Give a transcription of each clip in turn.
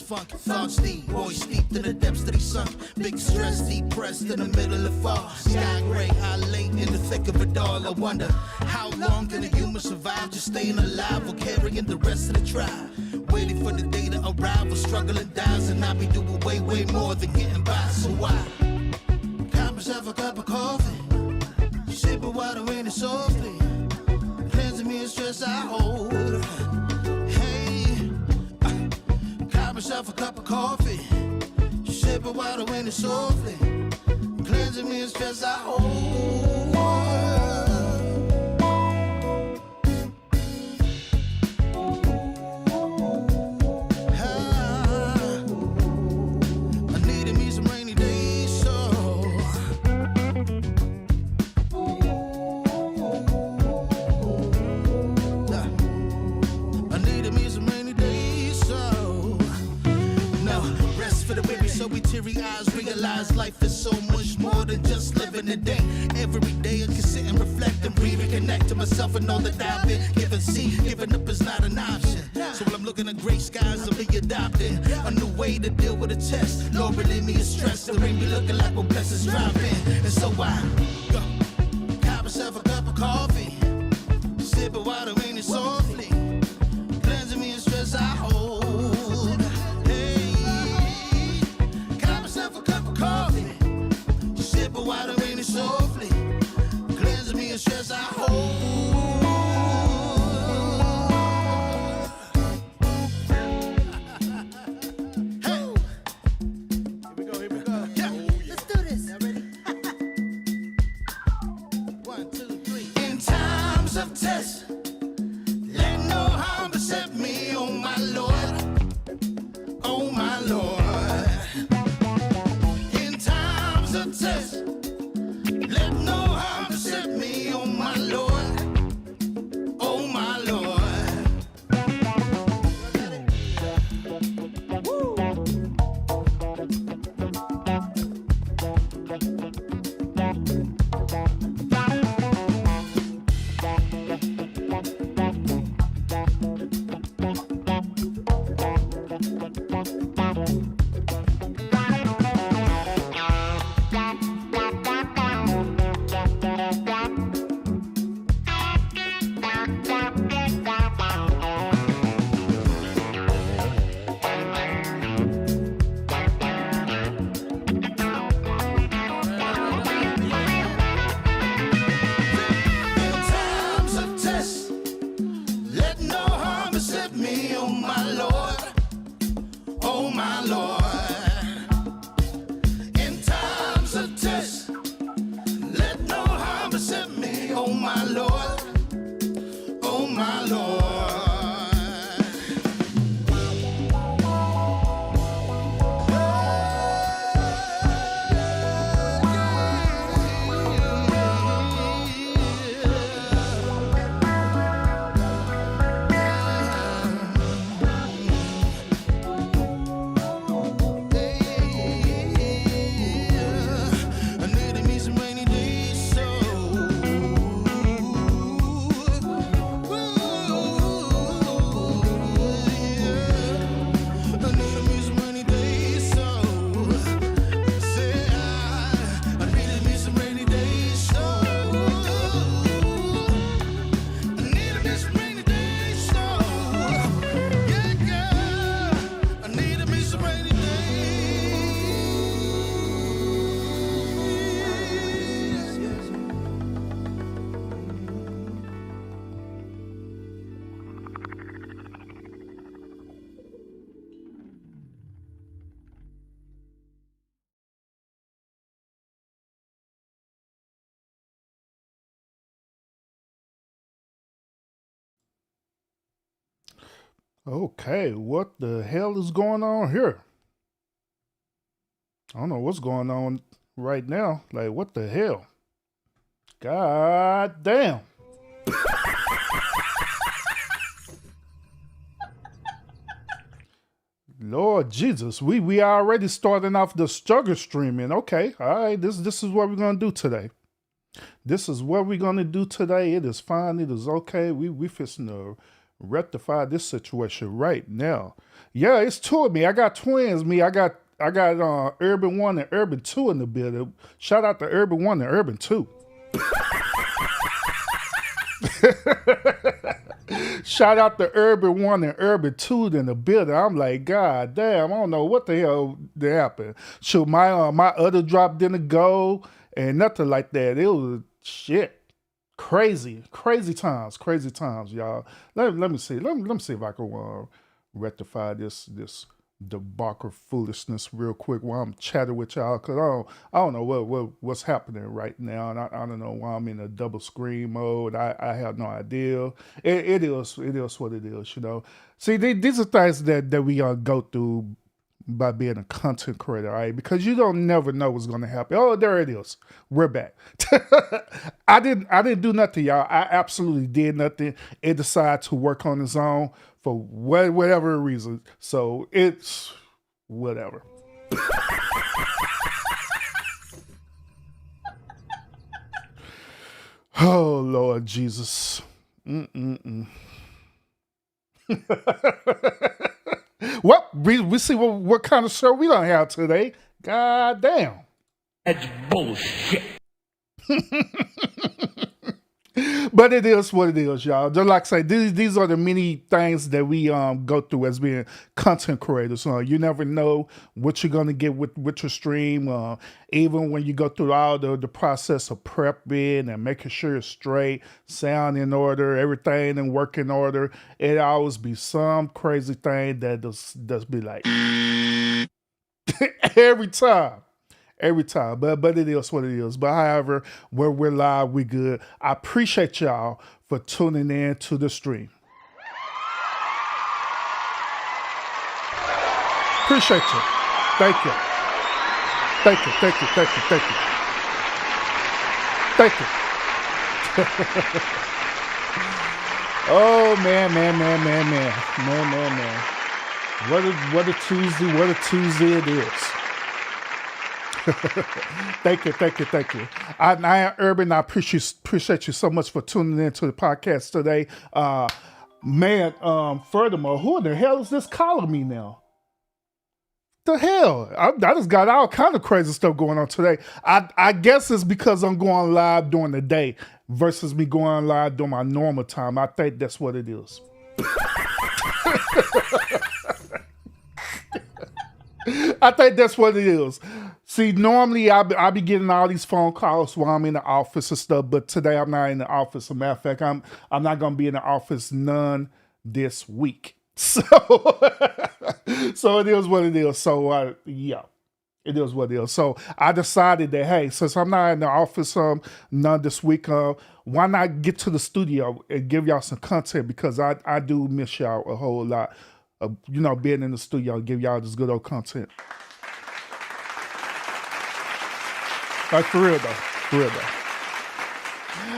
West funk, thoughts deep, boys steeped in the depths that he sunk. Big stress, depressed in the middle of fall. Sky gray, I late in the thick of it all. I wonder, how long can a human survive just staying alive or carrying the rest of the tribe? Waiting for the day to arrive or struggling dies, and I be doing way, way more than getting by. So why? Cop myself a cup of coffee, sipping water in it softly, cleansing me of stress I hold. Hey, cop myself a cup of coffee, sipping water in it softly, cleansing me of stress I hold. Eyes realize life is so much more than just living a day. Every day I can sit and reflect and reconnect to myself and know that I've been given. See, giving up is not an option. So when I'm looking at gray skies, I'll be adopting a new way to deal with a test. Lord, relieve me of stress. The ring be looking like when blessings drop in. And so I cop myself a cup of coffee, sipping water in it softly, cleansing me of stress I hold. Sip of water in it softly, cleansing me of stress I hold. Hey, here we go. Yeah, let's do this. Y'all ready? 1, 2, 3. In times of test, let no harm beset me, oh my Lord, oh my Lord. Test. Let no harm beset me, oh my Lord, oh my Lord. Okay, what the hell is going on here? I don't know what's going on right now. Like, what the hell? God damn. Lord Jesus, we already starting off the struggle streaming. Okay, all right, this is what we're gonna do today. This is what we're gonna do today. It is fine, it is okay. We fixing to rectify this situation right now. Yeah, it's two of me. I got twins. I got Urban One and Urban Two in the building. Shout out to Urban One and Urban Two. Shout out to Urban One and Urban Two in the building. I'm like, God damn, I don't know what the hell that happened. So my other drop didn't go and nothing like that. It was shit. Crazy times, y'all. Let me see. Let me see if I can rectify this debacle foolishness real quick while I'm chatting with y'all, because I don't know what's happening right now, and I don't know why I'm in a double screen mode. I have no idea. It is what it is, you know. See, these are things that we go through by being a content creator, all right? Because you don't never know what's gonna happen. Oh, there it is. We're back. I didn't do nothing, y'all. I absolutely did nothing. It decided to work on its own for whatever reason. So it's whatever. Oh Lord Jesus. Well, we see what kind of show we don't have today. God damn. That's bullshit. But it is what it is, y'all. Just like I say, these are the many things that we go through as being content creators. You never know what you're gonna get with your stream. Even when you go through all the process of prepping and making sure it's straight, sound in order, everything in working order, it always be some crazy thing that does be like every time. Every time, but it is what it is. But however, where we're live, we good. I appreciate y'all for tuning in to the stream. Appreciate you. Thank you. Thank you. Thank you. Thank you. Thank you. Thank you. Oh man. What a Tuesday it is. Thank you. I am Urban. I appreciate you so much for tuning in to the podcast today. Furthermore, who in the hell is this calling me now? The hell? I just got all kind of crazy stuff going on today. I guess it's because I'm going live during the day versus me going live during my normal time. I think that's what it is. I think that's what it is. See, normally I be getting all these phone calls while I'm in the office and stuff, but today I'm not in the office. As a matter of fact, I'm not gonna be in the office none this week. So so it is what it is. So yeah. It is what it is. So I decided that, hey, since I'm not in the office none this week, why not get to the studio and give y'all some content, because I do miss y'all a whole lot. Being in the studio, give y'all this good old content. Like for real though.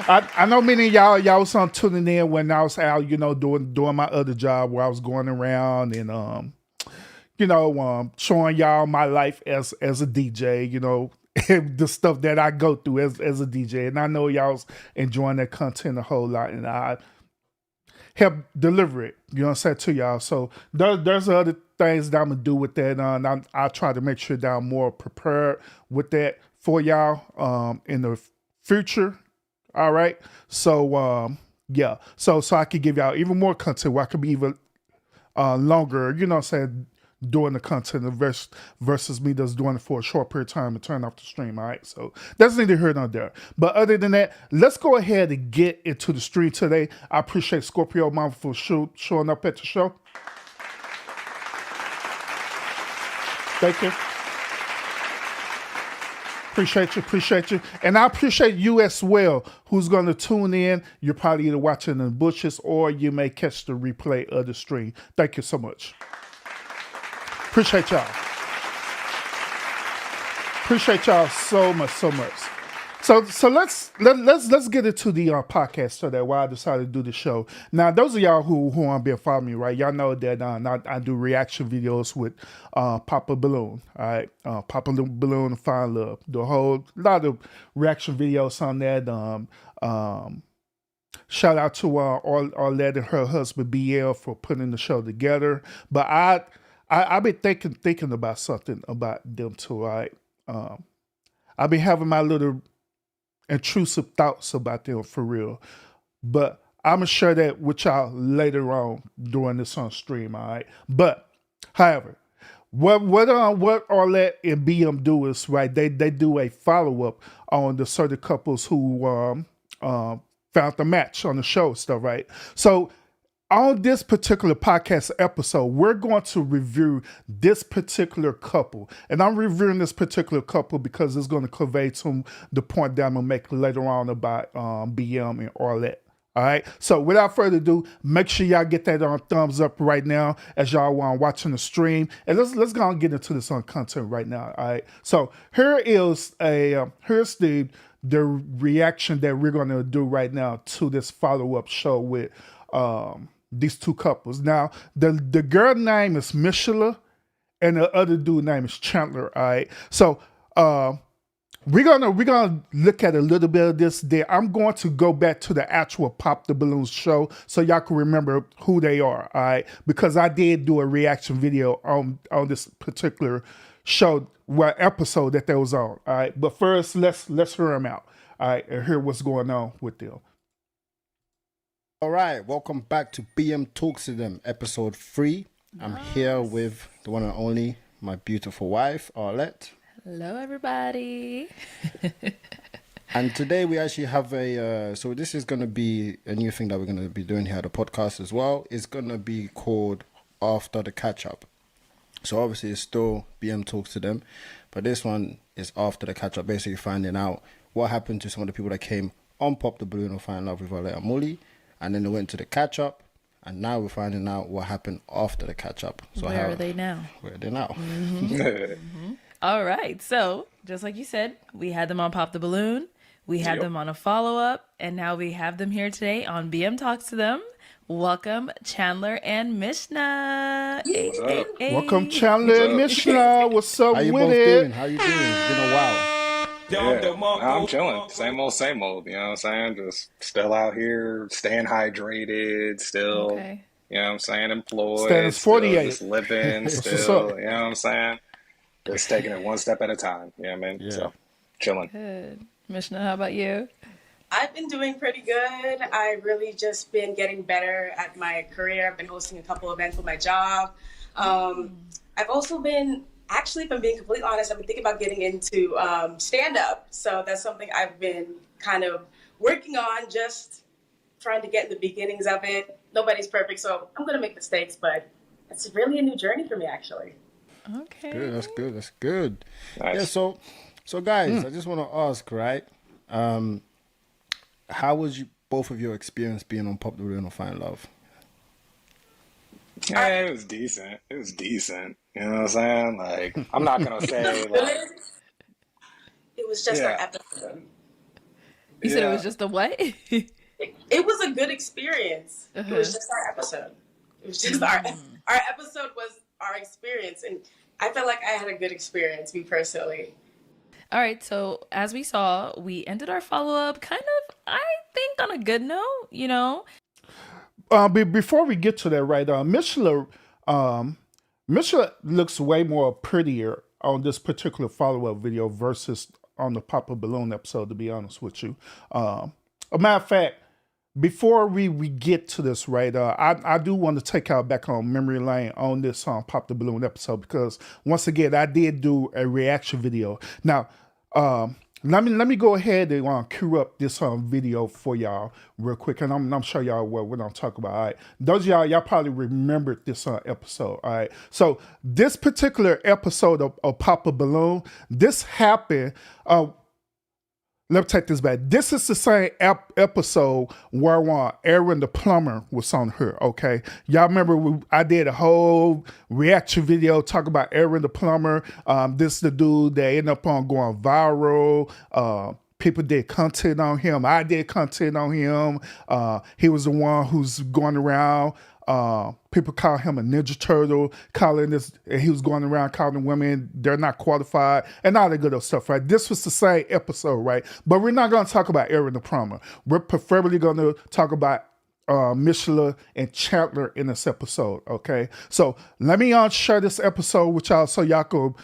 I know many of y'all was tuning in when I was out, doing my other job where I was going around and showing y'all my life as a DJ, the stuff that I go through as a DJ, and I know y'all was enjoying that content a whole lot, and I help deliver it, to y'all. So there's other things that I'm gonna do with that. And I try to make sure that I'm more prepared with that for y'all in the future. All right. So yeah. So I can give y'all even more content where I can be even longer, doing the content versus me just doing it for a short period of time and turn off the stream. All right, so that's neither here nor there. But other than that, let's go ahead and get into the stream today. I appreciate Scorpio Mama for showing up at the show. Thank you. Appreciate you. And I appreciate you as well, who's going to tune in. You're probably either watching in the bushes or you may catch the replay of the stream. Thank you so much. Appreciate y'all. Appreciate y'all so much. So let's get into the podcast today. Why I decided to do the show. Now, those of y'all who aren't been following me, right? Y'all know that I do reaction videos with Papa Balloon. All right, Papa Balloon and Find Love. Do a whole lot of reaction videos on that. Shout out to Arlette and her husband BL for putting the show together. But I've been thinking about something about them too. Right, I've been having my little intrusive thoughts about them for real. But I'm gonna share that with y'all later on during this on stream. All right, but however. What Arlette and BM do is right. They do a follow up on the certain couples who found the match on the show and stuff, right? So on this particular podcast episode, we're going to review this particular couple, and I'm reviewing this particular couple because it's going to convey to the point that I'm gonna make later on about BM and Arlette. All right. So without further ado, make sure y'all get that thumbs up right now as y'all watching the stream, and let's go and get into this on content right now. All right. So here's the reaction that we're gonna do right now to this follow up show with these two couples. Now the girl name is Mishla, and the other dude name is Chandler. All right. So we're gonna look at a little bit of this there. I'm going to go back to the actual Pop the Balloons show so y'all can remember who they are, all right? Because I did do a reaction video on this particular show, episode that they was on, all right? But first, let's hear them out, all right, and hear what's going on with them. All right, welcome back to BM Talks to Them, episode 3. I'm here with the one and only, my beautiful wife, Arlette. Hello, everybody. And today we actually have so this is going to be a new thing that we're going to be doing here at the podcast as well. It's going to be called After the Catch Up. So obviously it's still BM Talks to Them, but this one is After the Catch Up, basically finding out what happened to some of the people that came on Pop the Balloon or Find in Love with Arlette and Molly, and then they went to the catch up, and now we're finding out what happened after the catch up. So Where are they now? Where are they now? All right. So, just like you said, we had them on Pop the Balloon. We had them on a follow-up. And now we have them here today on BM Talks to Them. Welcome, Chandler and Mishna. Hey. Welcome, Chandler and Mishna. What's up How you with both it? doing? How you doing? It's been a while. Yeah, I'm chilling. Same old, you know what I'm saying? Just still out here, staying hydrated, still, Okay. you know what I'm saying, employed, Status still 48. just living, what's still, up? you know what I'm saying? Just taking it one step at a time, you know what I mean? Yeah. So, chilling. Good. Mishna, how about you? I've been doing pretty good. I've really just been getting better at my career. I've been hosting a couple events with my job. I've also been, actually, if I'm being completely honest, I've been thinking about getting into stand-up. So that's something I've been kind of working on, just trying to get in the beginnings of it. Nobody's perfect, so I'm going to make mistakes, but it's really a new journey for me, actually. Okay. Good, that's good, that's good. Nice. Yeah, so guys, I just want to ask, right? How was both of your experience being on Pop the Balloon or Find Love? Yeah, it was decent. It was decent. You know what I'm saying? Like, I'm not going to say, like, It was just our Yeah. episode. You said it Yeah. was just a what? It was a good experience. It was just our episode. It was just our episode was our experience, and I felt like I had a good experience, me personally. All right, so as we saw, we ended our follow-up kind of, I think, on a good note, you know? Before we get to that, right, Mishla looks way more prettier on this particular follow-up video versus on the Pop a Balloon episode, to be honest with you. A matter of fact, before we get to this, right, I do want to take out back on memory lane on this Pop the Balloon episode, because once again, I did do a reaction video. Now, let me go ahead and cue up this video for y'all real quick, and I'm sure y'all what I'm talking about. All right, those of y'all probably remembered this episode. All right, so this particular episode of Pop a Balloon, this happened. Let me take this back. This is the same episode where Aaron the plumber was on her, okay? Y'all remember I did a whole reaction video talking about Aaron the plumber. This is the dude that ended up on going viral. People did content on him. I did content on him. He was the one who's going around People call him a Ninja Turtle, calling this, and he was going around calling women they're not qualified and all that good old stuff, right? This was the same episode, right? But we're not going to talk about Aaron the Plumber. We're preferably going to talk about Mishla and Chandler in this episode, okay? So let me share this episode with y'all so y'all can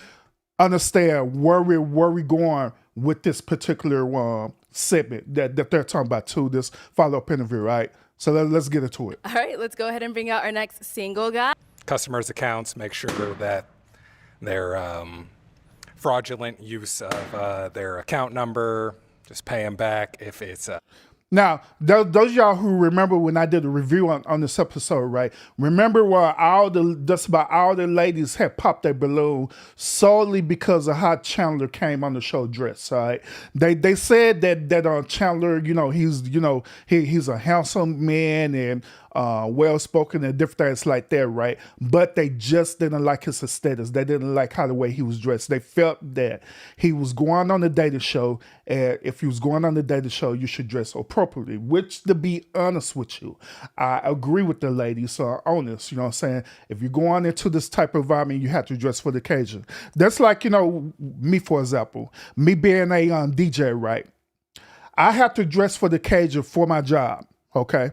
understand where we're going with this particular segment that they're talking about too, this follow-up interview, right? So let's get into it. All right, let's go ahead and bring out our next single guy. Customers' accounts, make sure that their fraudulent use of their account number, just pay them back if it's Now, those y'all who remember when I did a review on this episode, right? Remember where just about all the ladies had popped their balloon solely because of how Chandler came on the show dressed, right? They said that Chandler, he's a handsome man and well-spoken and different things like that, right? But they just didn't like his aesthetics. They didn't like how the way he was dressed. They felt that he was going on the dating show, and if he was going on the dating show, you should dress appropriately, which, to be honest with you, I agree with the ladies on this, you know what I'm saying? If you're going into this type of environment, you have to dress for the occasion. That's like, me, for example, me being a DJ, right? I have to dress for the occasion for my job, okay?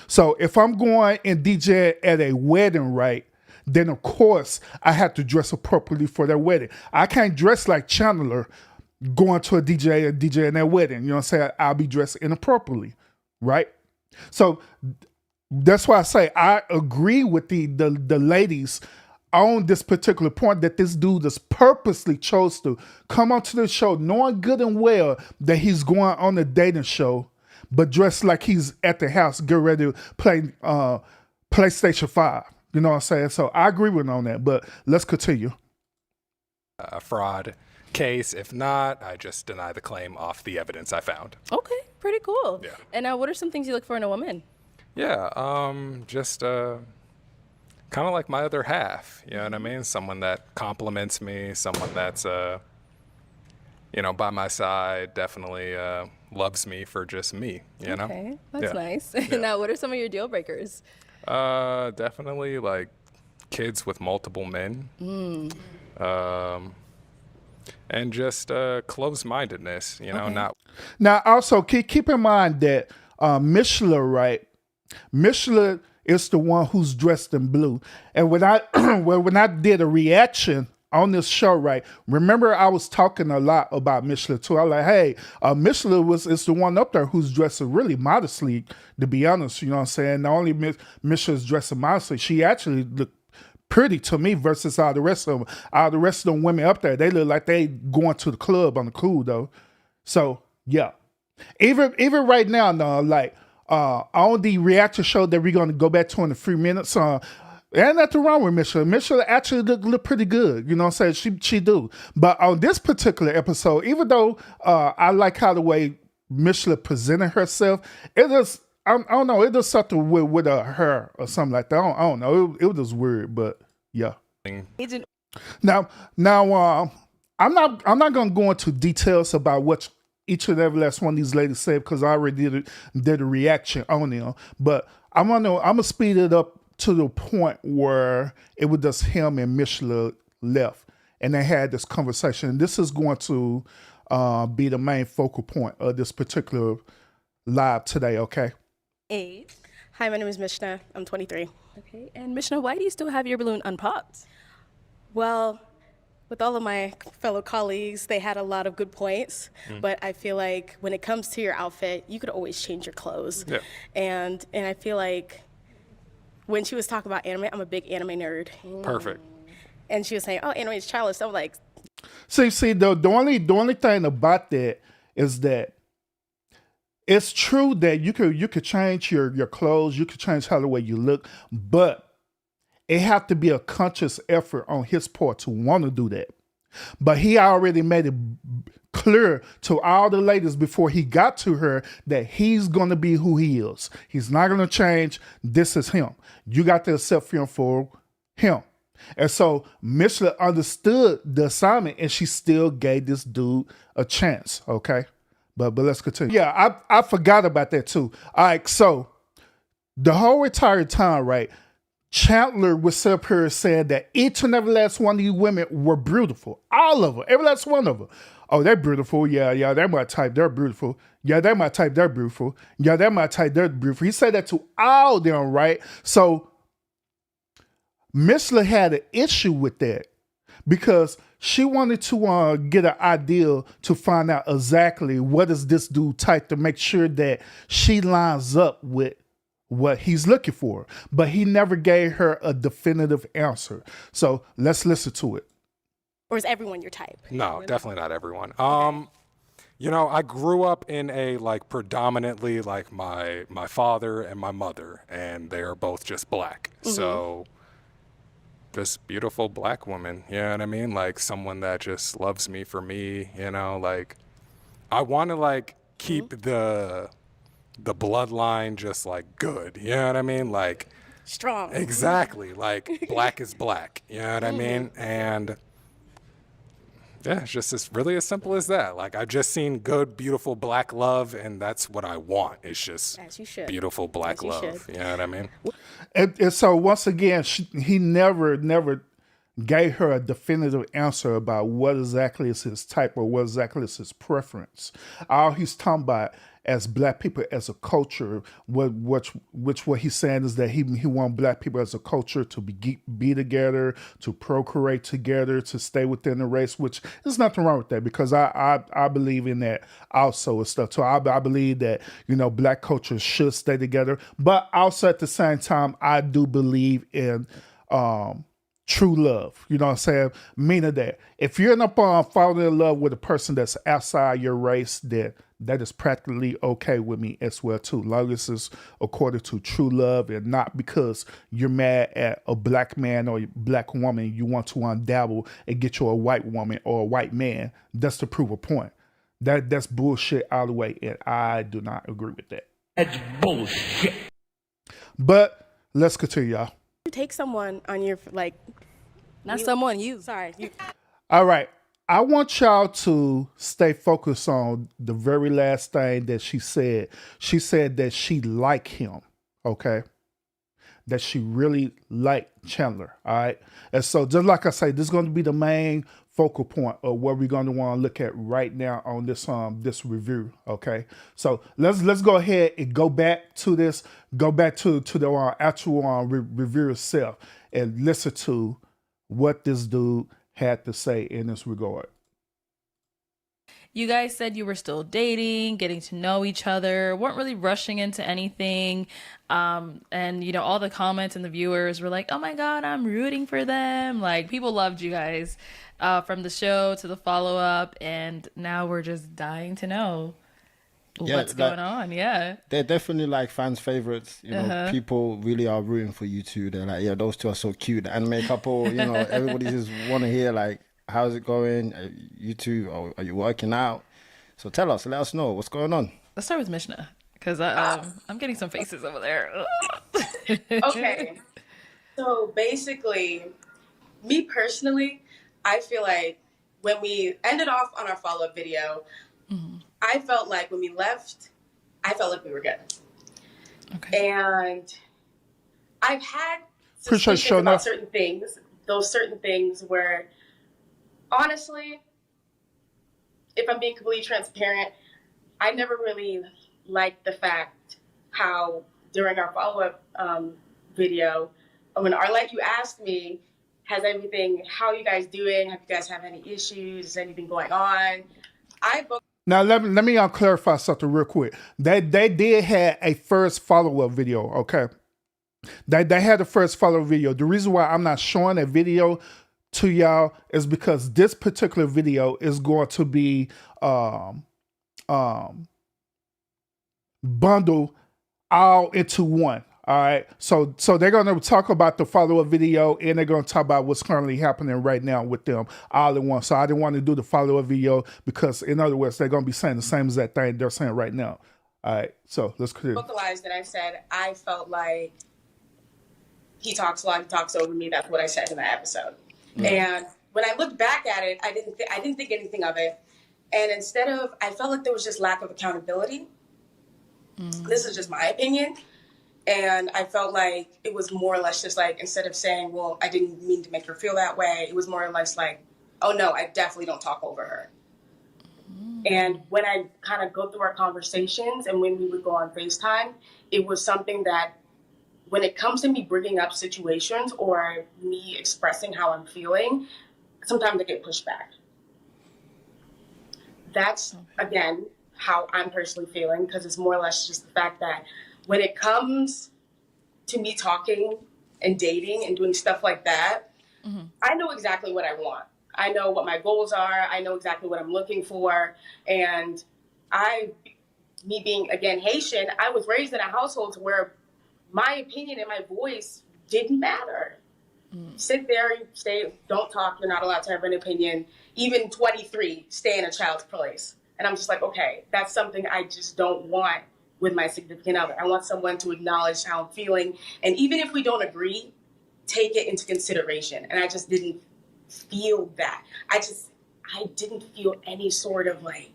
So if I'm going and DJ at a wedding, right, then of course I have to dress appropriately for that wedding. I can't dress like Chandler going to a DJ in that wedding. You know what I'm saying? I'll be dressed inappropriately, right? So that's why I say I agree with the ladies on this particular point that this dude is purposely chose to come onto the show knowing good and well that he's going on a dating show, but dressed like he's at the house, get ready to play PlayStation 5. You know what I'm saying? So I agree with him on that, but let's continue. a fraud case. If not, I just deny the claim off the evidence I found. Okay, pretty cool. Yeah. And now, what are some things you look for in a woman? Yeah, just kind of like my other half, you know what I mean? Someone that compliments me, someone that's, by my side, definitely loves me for just me, you know? Okay, that's Yeah. nice. Yeah. Now, what are some of your deal breakers? Definitely like kids with multiple men. And just closed-mindedness, Okay. not Now, also keep in mind that Mishla, right? Mishla is the one who's dressed in blue. And when I when I did a reaction on this show, right? Remember, I was talking a lot about Mishla too. I was like, hey, Mishla is the one up there who's dressing really modestly, to be honest. You know what I'm saying? Not only Mishla's dressing modestly, she actually looked pretty to me versus all the rest of them. All the rest of them women up there, they look like they going to the club on the cool though. So yeah, even right now, no, like on the reaction show that we're gonna go back to in a few minutes, ain't nothing wrong with Mishla. Mishla actually look pretty good. You know what I'm saying? She do. But on this particular episode, even though I like how the way Mishla presented herself, it is. I don't know. It does something with her or something like that. I don't know. It was just weird, but yeah. Agent. Now, I'm not gonna go into details about what each and every last one of these ladies said because I already did a reaction on them. But I'm gonna speed it up to the point where it was just him and Mishla left, and they had this conversation. This is going to be the main focal point of this particular live today. Okay. Age. Hi, my name is Mishna. I'm 23. Okay. And Mishna, why do you still have your balloon unpopped? Well, with all of my fellow colleagues, they had a lot of good points, but I feel like when it comes to your outfit, you could always change your clothes. Yeah. And I feel like when she was talking about anime, I'm a big anime nerd. perfect. And she was saying, oh, anime is childish. So I'm like, See, the only thing about that is that it's true that you could change your clothes, you could change how the way you look, but it have to be a conscious effort on his part to want to do that. But he already made it clear to all the ladies before he got to her that he's gonna be who he is. He's not gonna change. This is him. You got to accept him for him. And so Mishla understood the assignment and she still gave this dude a chance. Okay. But let's continue. Yeah, I forgot about that too. All right, so the whole entire time, right? Chandler was up here saying that each and every last one of you women were beautiful. All of them. Every last one of them. Oh, they're beautiful. Yeah, they're my type. They're beautiful. Yeah, they're my type. They're beautiful. Yeah, they're my type. They're beautiful. He said that to all of them, right? So Mishla had an issue with that because she wanted to get an idea to find out exactly what is this dude type to make sure that she lines up with what he's looking for. But he never gave her a definitive answer. So let's listen to it. Or is everyone your type? No, definitely not everyone. You know, I grew up in a like predominantly like my father and my mother, and they are both just black. So just beautiful black woman, you know what I mean? Like someone that just loves me for me, you know, like I want to like keep the bloodline just like good, you know what I mean? Like Strong. exactly, like black is black, you know what I mean? And yeah, it's just really as simple as that. Like I've just seen good, beautiful black love, and that's what I want. It's just As you should. beautiful black As you love. should. You know what I mean? And so once again, he never gave her a definitive answer about what exactly is his type or what exactly is his preference. All he's talking about as black people as a culture, what he's saying is that he want black people as a culture to be together, to procreate together, to stay within the race, which there's nothing wrong with that because I believe in that also and stuff. So I believe that, you know, black culture should stay together. But also at the same time, I do believe in true love. You know what I'm saying? Meaning that if you're not falling in love with a person that's outside your race, that is practically okay with me as well too. Long as it's according to true love and not because you're mad at a black man or a black woman, you want to undabble and get you a white woman or a white man. That's to prove a point. That's bullshit all the way, and I do not agree with that. That's bullshit. But let's continue, y'all. You take someone on your, like, Not someone, you. sorry. All right. I want y'all to stay focused on the very last thing that she said. She said that she liked him, okay? That she really liked Chandler, all right? And so just like I say, this is going to be the main focal point of what we're going to want to look at right now on this review, okay? So let's go ahead and go back to this, go back to the actual review itself and listen to what this dude had to say in this regard. You guys said you were still dating, getting to know each other, weren't really rushing into anything. And, you know, all the comments and the viewers were like, oh my God, I'm rooting for them. Like, people loved you guys from the show to the follow-up. And now we're just dying to know what's going on. Yeah. They're definitely like fans' favorites. You know, people really are rooting for you two. They're like, yeah, those two are so cute. The anime couple, you know, everybody just want to hear like, how's it going? You two, are you working out? So tell us, let us know what's going on. Let's start with Mishna, because I'm getting some faces over there. Okay. So basically, me personally, I feel like when we ended off on our follow-up video, I felt like when we left, I felt like we were good. Okay. And I've had Appreciate suspicions showing about up. certain things, those certain things where, honestly, if I'm being completely transparent, I never really liked the fact how during our follow-up video, when Arlette, you asked me, how are you guys doing? Have you guys have any issues? Is anything going on? Now let me clarify something real quick. They did have a first follow-up video, okay? They had the first follow-up video. The reason why I'm not showing that video to y'all is because this particular video is going to be bundled all into one. All right, so they're going to talk about the follow-up video and they're going to talk about what's currently happening right now with them all in one. So I didn't want to do the follow-up video because, in other words, they're going to be saying the same exact thing they're saying right now. All right, so let's continue. Vocalized that I said I felt like he talks a lot, he talks over me. That's what I said in that episode. And when I looked back at it, I didn't think anything of it. And I felt like there was just lack of accountability. This is just my opinion. And I felt like it was more or less just like, instead of saying, well, I didn't mean to make her feel that way, it was more or less like, oh no, I definitely don't talk over her. And when I kind of go through our conversations and when we would go on FaceTime, it was something that when it comes to me bringing up situations or me expressing how I'm feeling, sometimes I get pushed back. That's, again, how I'm personally feeling, because it's more or less just the fact that when it comes to me talking and dating and doing stuff like that, I know exactly what I want. I know what my goals are. I know exactly what I'm looking for. And me being, again, Haitian, I was raised in a household where my opinion and my voice didn't matter. Sit there, stay, don't talk. You're not allowed to have an opinion. Even 23, stay in a child's place. And I'm just like, okay, that's something I just don't want with my significant other. I want someone to acknowledge how I'm feeling. And even if we don't agree, take it into consideration. And I just didn't feel that. I didn't feel any sort of like,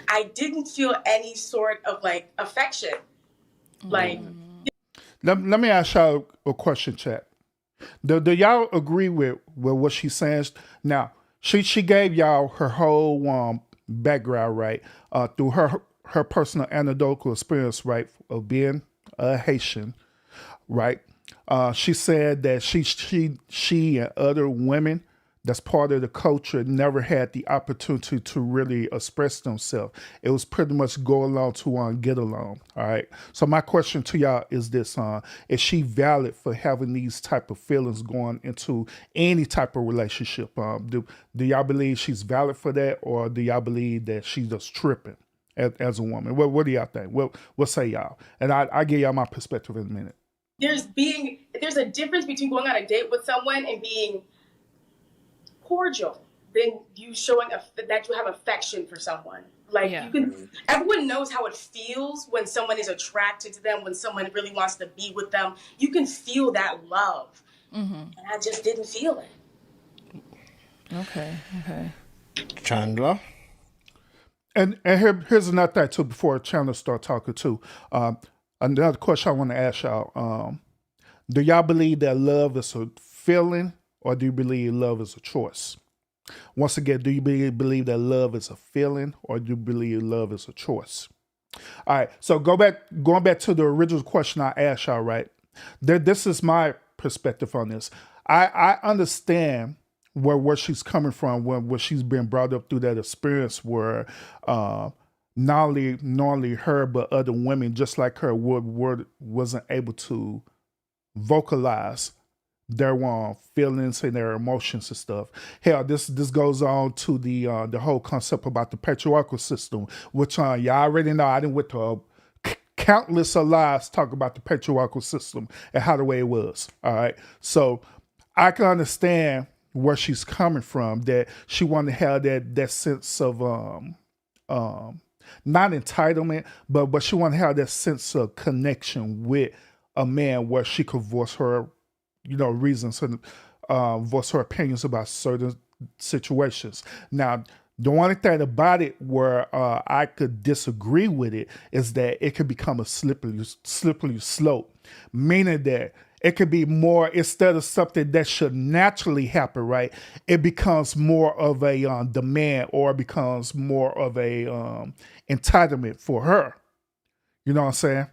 I didn't feel any sort of like affection. Like, Let me ask y'all a question, chat. Do y'all agree with what she's saying? Now, she gave y'all her whole background, right? Through her personal anecdotal experience, right, of being a Haitian, right? She said that she and other women that's part of the culture never had the opportunity to really express themselves. It was pretty much go along to get along. All right. So my question to y'all is this: is she valid for having these type of feelings going into any type of relationship? Do y'all believe she's valid for that, or do y'all believe that she's just tripping as a woman? What do y'all think? What say y'all? And I give y'all my perspective in a minute. there's a difference between going on a date with someone and being cordial than you showing that you have affection for someone. Like, you can, everyone knows how it feels when someone is attracted to them, when someone really wants to be with them. You can feel that love. And I just didn't feel it. Okay. Chandler? And here's another thing too, before Chandler start talking too. Another question I want to ask y'all. Do y'all believe that love is a feeling, or do you believe love is a choice? Once again, do you believe that love is a feeling, or do you believe love is a choice? All right, so going back to the original question I asked y'all, right? This is my perspective on this. I understand where she's coming from, where she's been brought up through that experience where not only her, but other women just like her wasn't able to vocalize their feelings and their emotions and stuff. Hell, this goes on to the whole concept about the patriarchal system, which y'all already know. I didn't went to countless of lives talk about the patriarchal system and how the way it was. All right, so I can understand where she's coming from, that she wanted to have that sense of not entitlement, but she wanted to have that sense of connection with a man where she could voice her reasons and voice her opinions about certain situations. Now, the only thing about it where I could disagree with it is that it could become a slippery slope, meaning that it could be more, instead of something that should naturally happen, right? It becomes more of a demand, or becomes more of a entitlement for her. You know what I'm saying?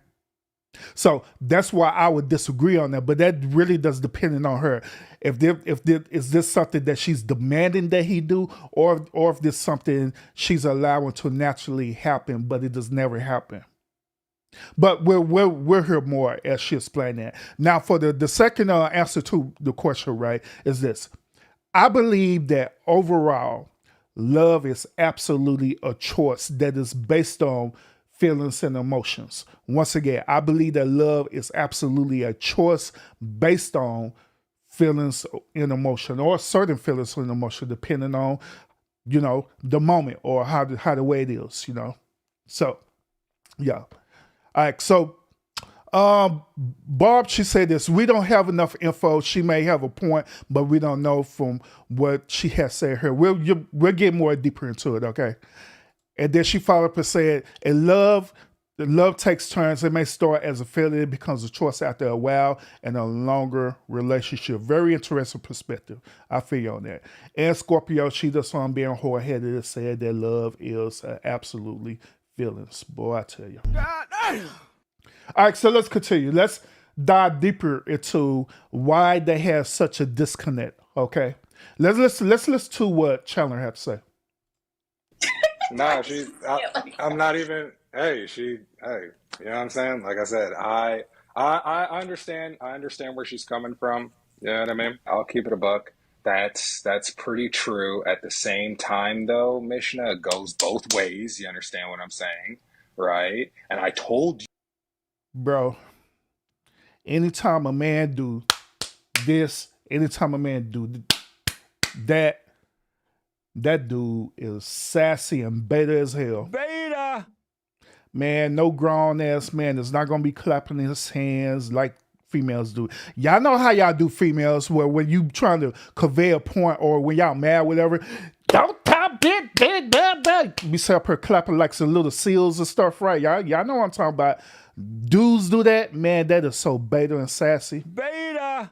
So that's why I would disagree on that, but that really does depend on her. Is this something that she's demanding that he do, or if this something she's allowing to naturally happen, but it does never happen. But we'll hear more as she explains that. Now, for the second answer to the question, right, is this: I believe that overall, love is absolutely a choice that is based on feelings and emotions. Once again, I believe that love is absolutely a choice based on feelings and emotion, or certain feelings and emotion, depending on, the moment or how the way it is, So, yeah. All right. So, Barb, she said this: we don't have enough info. She may have a point, but we don't know from what she has said here. We'll get more deeper into it. Okay. And then she followed up and said, "In love, the love takes turns. It may start as a feeling, it becomes a choice after a while and a longer relationship." Very interesting perspective. I feel you on that. And Scorpio, she just on being hard-headed and said that love is absolutely feelings. Boy, I tell you. All right, so let's continue. Let's dive deeper into why they have such a disconnect. Okay, let's listen to what Chandler had to say. No, I'm not even. Hey, you know what I'm saying? Like I said, I understand. I understand where she's coming from. You know what I mean? I'll keep it a buck. That's pretty true. At the same time, though, Mishna, it goes both ways. You understand what I'm saying, right? And I told you, bro. Anytime a man do this, anytime a man do that, that dude is sassy and beta as hell. Beta! Man, no grown ass man is not gonna be clapping his hands like females do. Y'all know how y'all do females, where when you trying to convey a point or when y'all mad, whatever, don't top it, be set up here clapping like some little seals and stuff, right? Y'all know what I'm talking about. Dudes do that, man. That is so beta and sassy. Beta!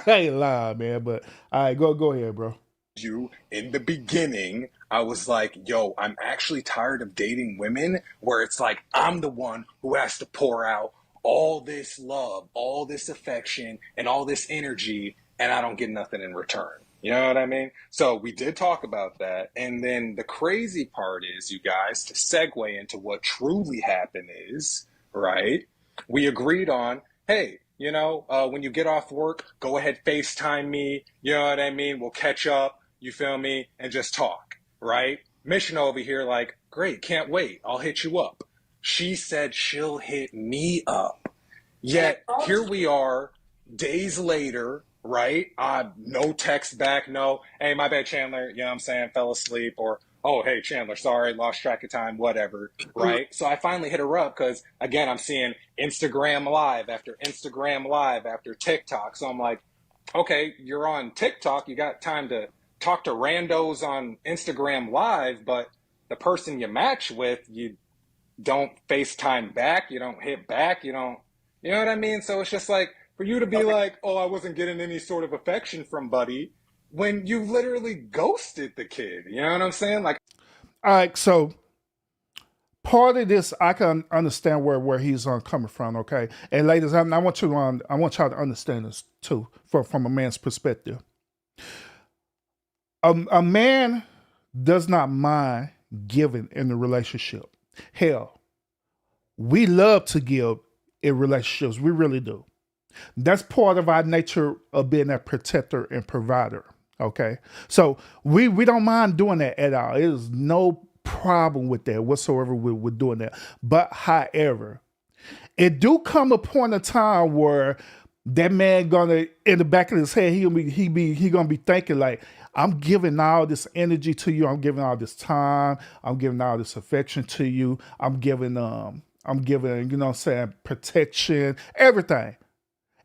I ain't lying, man. But all right, go ahead, bro. you in the beginning, I was like, yo, I'm actually tired of dating women where it's like I'm the one who has to pour out all this love, all this affection, and all this energy, and I don't get nothing in return. You know what I mean? So we did talk about that. And then the crazy part is, you guys, to segue into what truly happened is, right? We agreed on, hey, you know, when you get off work, go ahead, FaceTime me. You know what I mean? We'll catch up, you feel me? And just talk, right? Mission over here like, great, can't wait. I'll hit you up. She said she'll hit me up. Yet here we are, days later, right? No text back, no, hey, my bad, Chandler, you know what I'm saying, fell asleep, or, oh, hey, Chandler, sorry, lost track of time, whatever, right? So I finally hit her up because, again, I'm seeing Instagram Live after Instagram Live after TikTok. So I'm like, okay, you're on TikTok, you got time to talk to randos on Instagram Live, but the person you match with, you don't FaceTime back, you don't hit back, you don't, you know what I mean? So it's just like, for you to be like, oh, I wasn't getting any sort of affection from Buddy, when you literally ghosted the kid. You know what I'm saying? Like, all right, so part of this I can understand where he's coming from. Okay, and ladies, I want y'all to understand this too, from a man's perspective. A man does not mind giving in the relationship. Hell, we love to give in relationships. We really do. That's part of our nature of being a protector and provider. Okay. So we don't mind doing that at all. It is no problem with that whatsoever with doing that. But however, it do come a point of time where that man gonna, in the back of his head, he gonna be thinking like, I'm giving all this energy to you. I'm giving all this time. I'm giving all this affection to you. I'm giving, you know what I'm saying, protection, everything.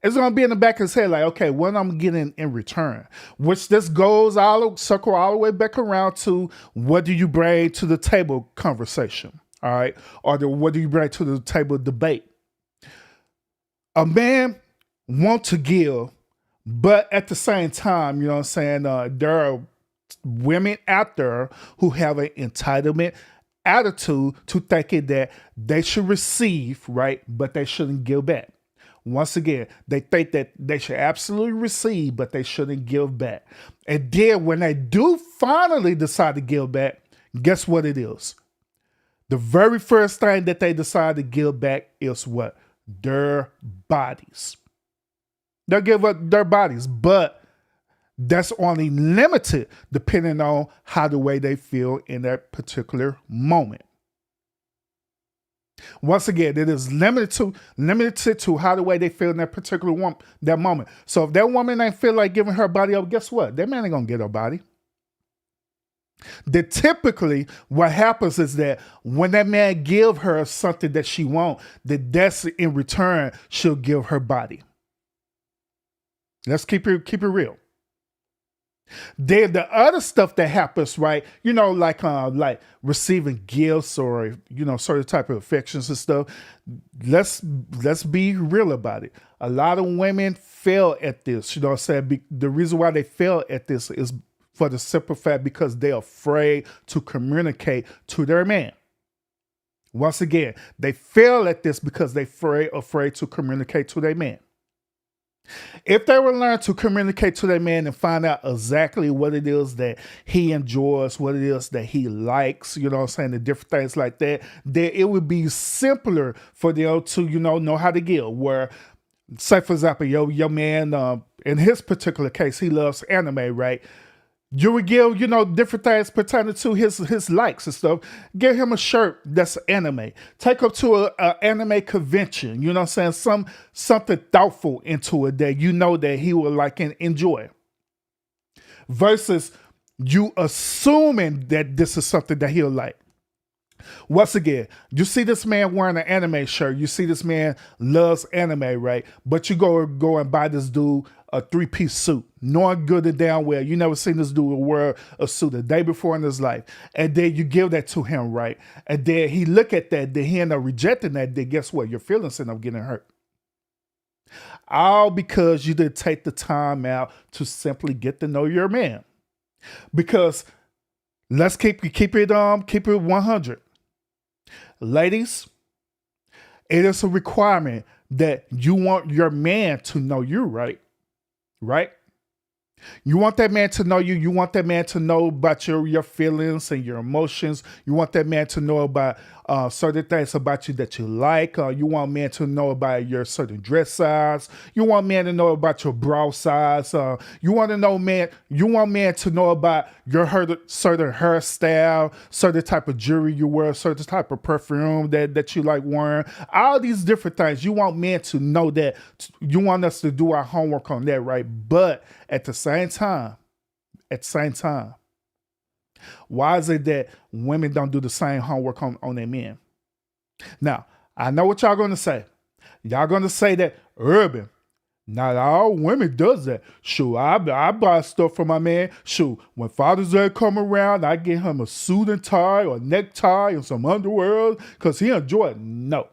It's going to be in the back of his head like, okay, what I'm getting in return? Which this goes circle all the way back around to, what do you bring to the table conversation, all right? Or what do you bring to the table debate? A man wants to give, but at the same time, you know what I'm saying, there are women out there who have an entitlement attitude to thinking that they should receive, right, but they shouldn't give back. Once again, they think that they should absolutely receive, but they shouldn't give back. And then when they do finally decide to give back, guess what it is? The very first thing that they decide to give back is what? Their bodies. They'll give up their bodies, but that's only limited depending on how the way they feel in that particular moment. Once again, it is limited to how the way they feel in that particular that moment. So if that woman ain't feel like giving her body up, guess what? That man ain't gonna get her body. That typically what happens is that when that man give her something that she want, that's in return she'll give her body. Let's keep it real. Then the other stuff that happens, right? Like receiving gifts or certain type of affections and stuff. Let's be real about it. A lot of women fail at this. You know what I'm saying? The reason why they fail at this is for the simple fact because they're afraid to communicate to their man. Once again, they fail at this because they're afraid to communicate to their man. If they would learn to communicate to their man and find out exactly what it is that he enjoys, what it is that he likes, you know what I'm saying, the different things like that, then it would be simpler for them to, know how to give. Where, say for example, your man, in his particular case, he loves anime, right? You would give, different things pertaining to his likes and stuff. Give him a shirt that's anime. Take him to a anime convention. You know what I'm saying? Something thoughtful into it that that he will like and enjoy. Versus you assuming that this is something that he'll like. Once again, you see this man wearing an anime shirt. You see this man loves anime, right? But you go and buy this dude a 3-piece suit, knowing good and damn well you never seen this dude wear a suit a day before in his life. And then you give that to him, right? And then he look at that, then he end up rejecting that, then guess what? Your feelings end up getting hurt. All because you didn't take the time out to simply get to know your man. Because let's keep it 100. Ladies, it is a requirement that you want your man to know you, right? Right? You want that man to know you. You want that man to know about your feelings and your emotions. You want that man to know about certain things about you that you like. You want man to know about your certain dress size. You want man to know about your bra size. You want man to know about your certain hairstyle, certain type of jewelry you wear, certain type of perfume that you like wearing. All these different things. You want men to know that. You want us to do our homework on that, right? But at the same time, why is it that women don't do the same homework on their men? Now, I know what y'all going to say. Y'all going to say that, Urban, not all women does that. Sure, I buy stuff for my man. Sure, when Father's Day come around, I get him a suit and tie or necktie and some underwear because he enjoy it. No,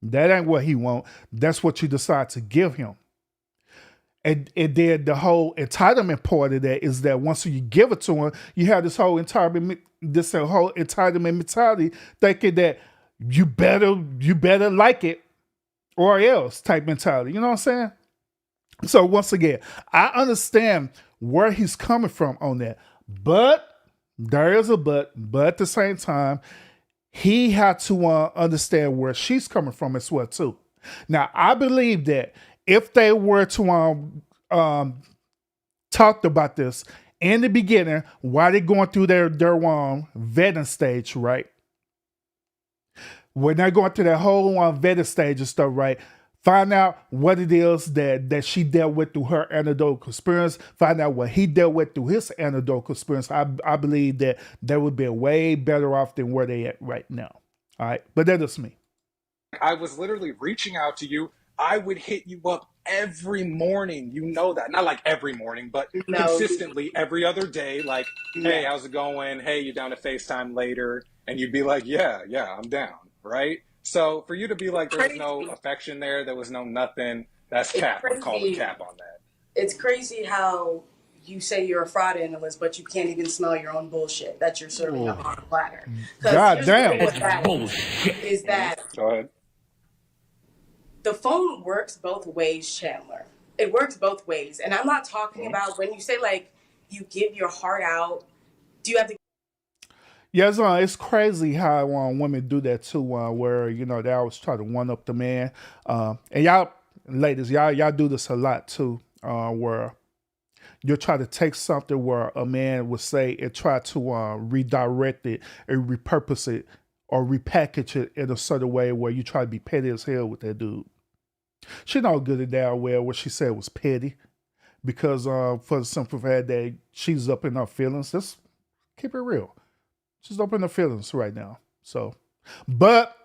that ain't what he want. That's what you decide to give him. And then the whole entitlement part of that is that once you give it to him, you have this whole entitlement mentality, thinking that you better like it or else type mentality. You know what I'm saying? So once again, I understand where he's coming from on that, but there is a but at the same time, he had to understand where she's coming from as well too. Now, I believe that if they were to talked about this in the beginning while they're going through their vetting stage, right? When they're going through that whole vetting stage and stuff, right? Find out what it is that she dealt with through her anecdotal experience. Find out what he dealt with through his anecdotal experience. I believe that they would be way better off than where they at right now. All right, but that is me. I was literally reaching out to you. I would hit you up every morning. You know that. Not like every morning, but consistently every other day. Like, hey, how's it going? Hey, you down to FaceTime later? And you'd be like, yeah, I'm down, right? So for you to be like, there was no affection there was no nothing, that's cap. I'm calling cap on that. It's crazy how you say you're a fraud analyst, but you can't even smell your own bullshit that you're serving up on a platter. God damn. That's bullshit. Is that Go ahead. the phone works both ways, Chandler. It works both ways. And I'm not talking about when you say, like, you give your heart out, do you have to... Yeah, it's crazy how women do that too, where, they always try to one-up the man. And y'all, ladies, y'all do this a lot too, where you'll try to take something where a man would say and try to redirect it and repurpose it or repackage it in a certain way where you try to be petty as hell with that dude. She know good and damn well what she said was petty because for the simple fact that she's up in her feelings. Let's keep it real. She's up in her feelings right now. So, but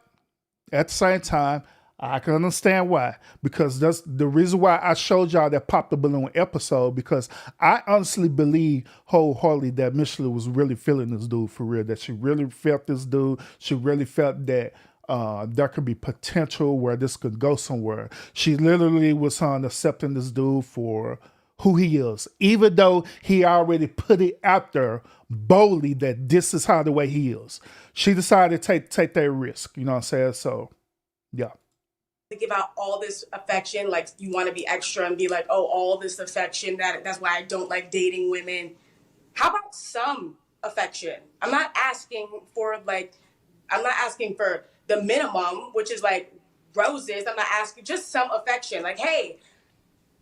at the same time, I can understand why. Because that's the reason why I showed y'all that Pop the Balloon episode, because I honestly believe wholeheartedly that Michelin was really feeling this dude for real, that she really felt this dude. She really felt that there could be potential where this could go somewhere. She literally was accepting this dude for who he is, even though he already put it out there boldly that this is how the way he is. She decided to take that risk, you know what I'm saying? So, yeah. To give out all this affection, like you want to be extra and be like, oh, all this affection, that's why I don't like dating women. How about some affection? I'm not asking for the minimum, which is like roses. I'm not asking, just some affection. Like, hey,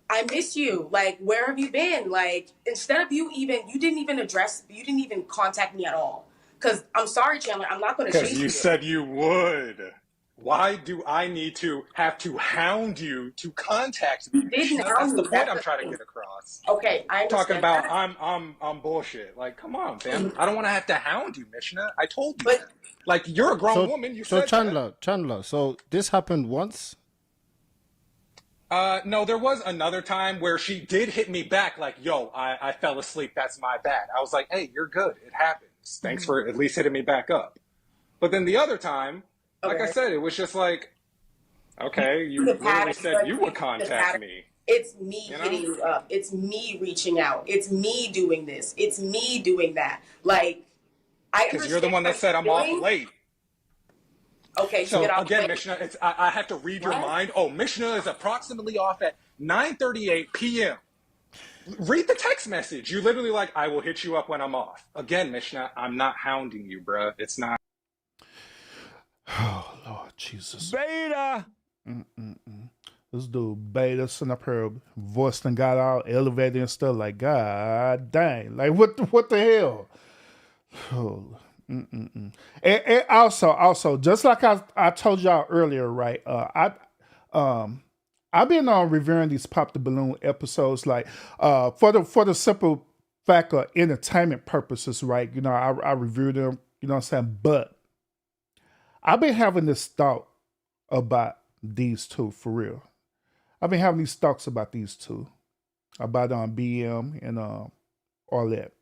I miss you. Like, where have you been? Like, instead of you didn't even contact me at all. Because I'm sorry, Chandler, I'm not going to chase you. Because you said you would. Why do I need to have to hound you to contact me? That's the point I'm trying to get across. Okay, I understand. Talking about I'm bullshit. Like, come on, fam. I don't want to have to hound you, Mishna. I told you. Like, you're a grown woman. You said Chandler. So this happened once. No, there was another time where she did hit me back. Like, yo, I fell asleep. That's my bad. I was like, hey, you're good. It happens. Thanks for at least hitting me back up. But then the other time. Like I said, it was just like, okay, you literally said you would contact me. It's me hitting you up. It's me reaching out. It's me doing this. It's me doing that. Like, because you're the one that said I'm off late. Okay, so again, Mishna, I have to read your mind. Oh, Mishna is approximately off at 9:38 p.m. Read the text message. You literally like, I will hit you up when I'm off. Again, Mishna, I'm not hounding you, bruh. It's not. Oh, Lord Jesus. Beta! This dude Beta sitting up here, voice done got all elevated and stuff. Like, God dang. Like, what the hell? Oh, And also, just like I told y'all earlier, right? I've been reviewing these Pop the Balloon episodes, like, for the simple fact of entertainment purposes, right? You know, I review them, you know what I'm saying? But I've been having this thought about these two, for real. I've been having these thoughts about these two, about BM and all that.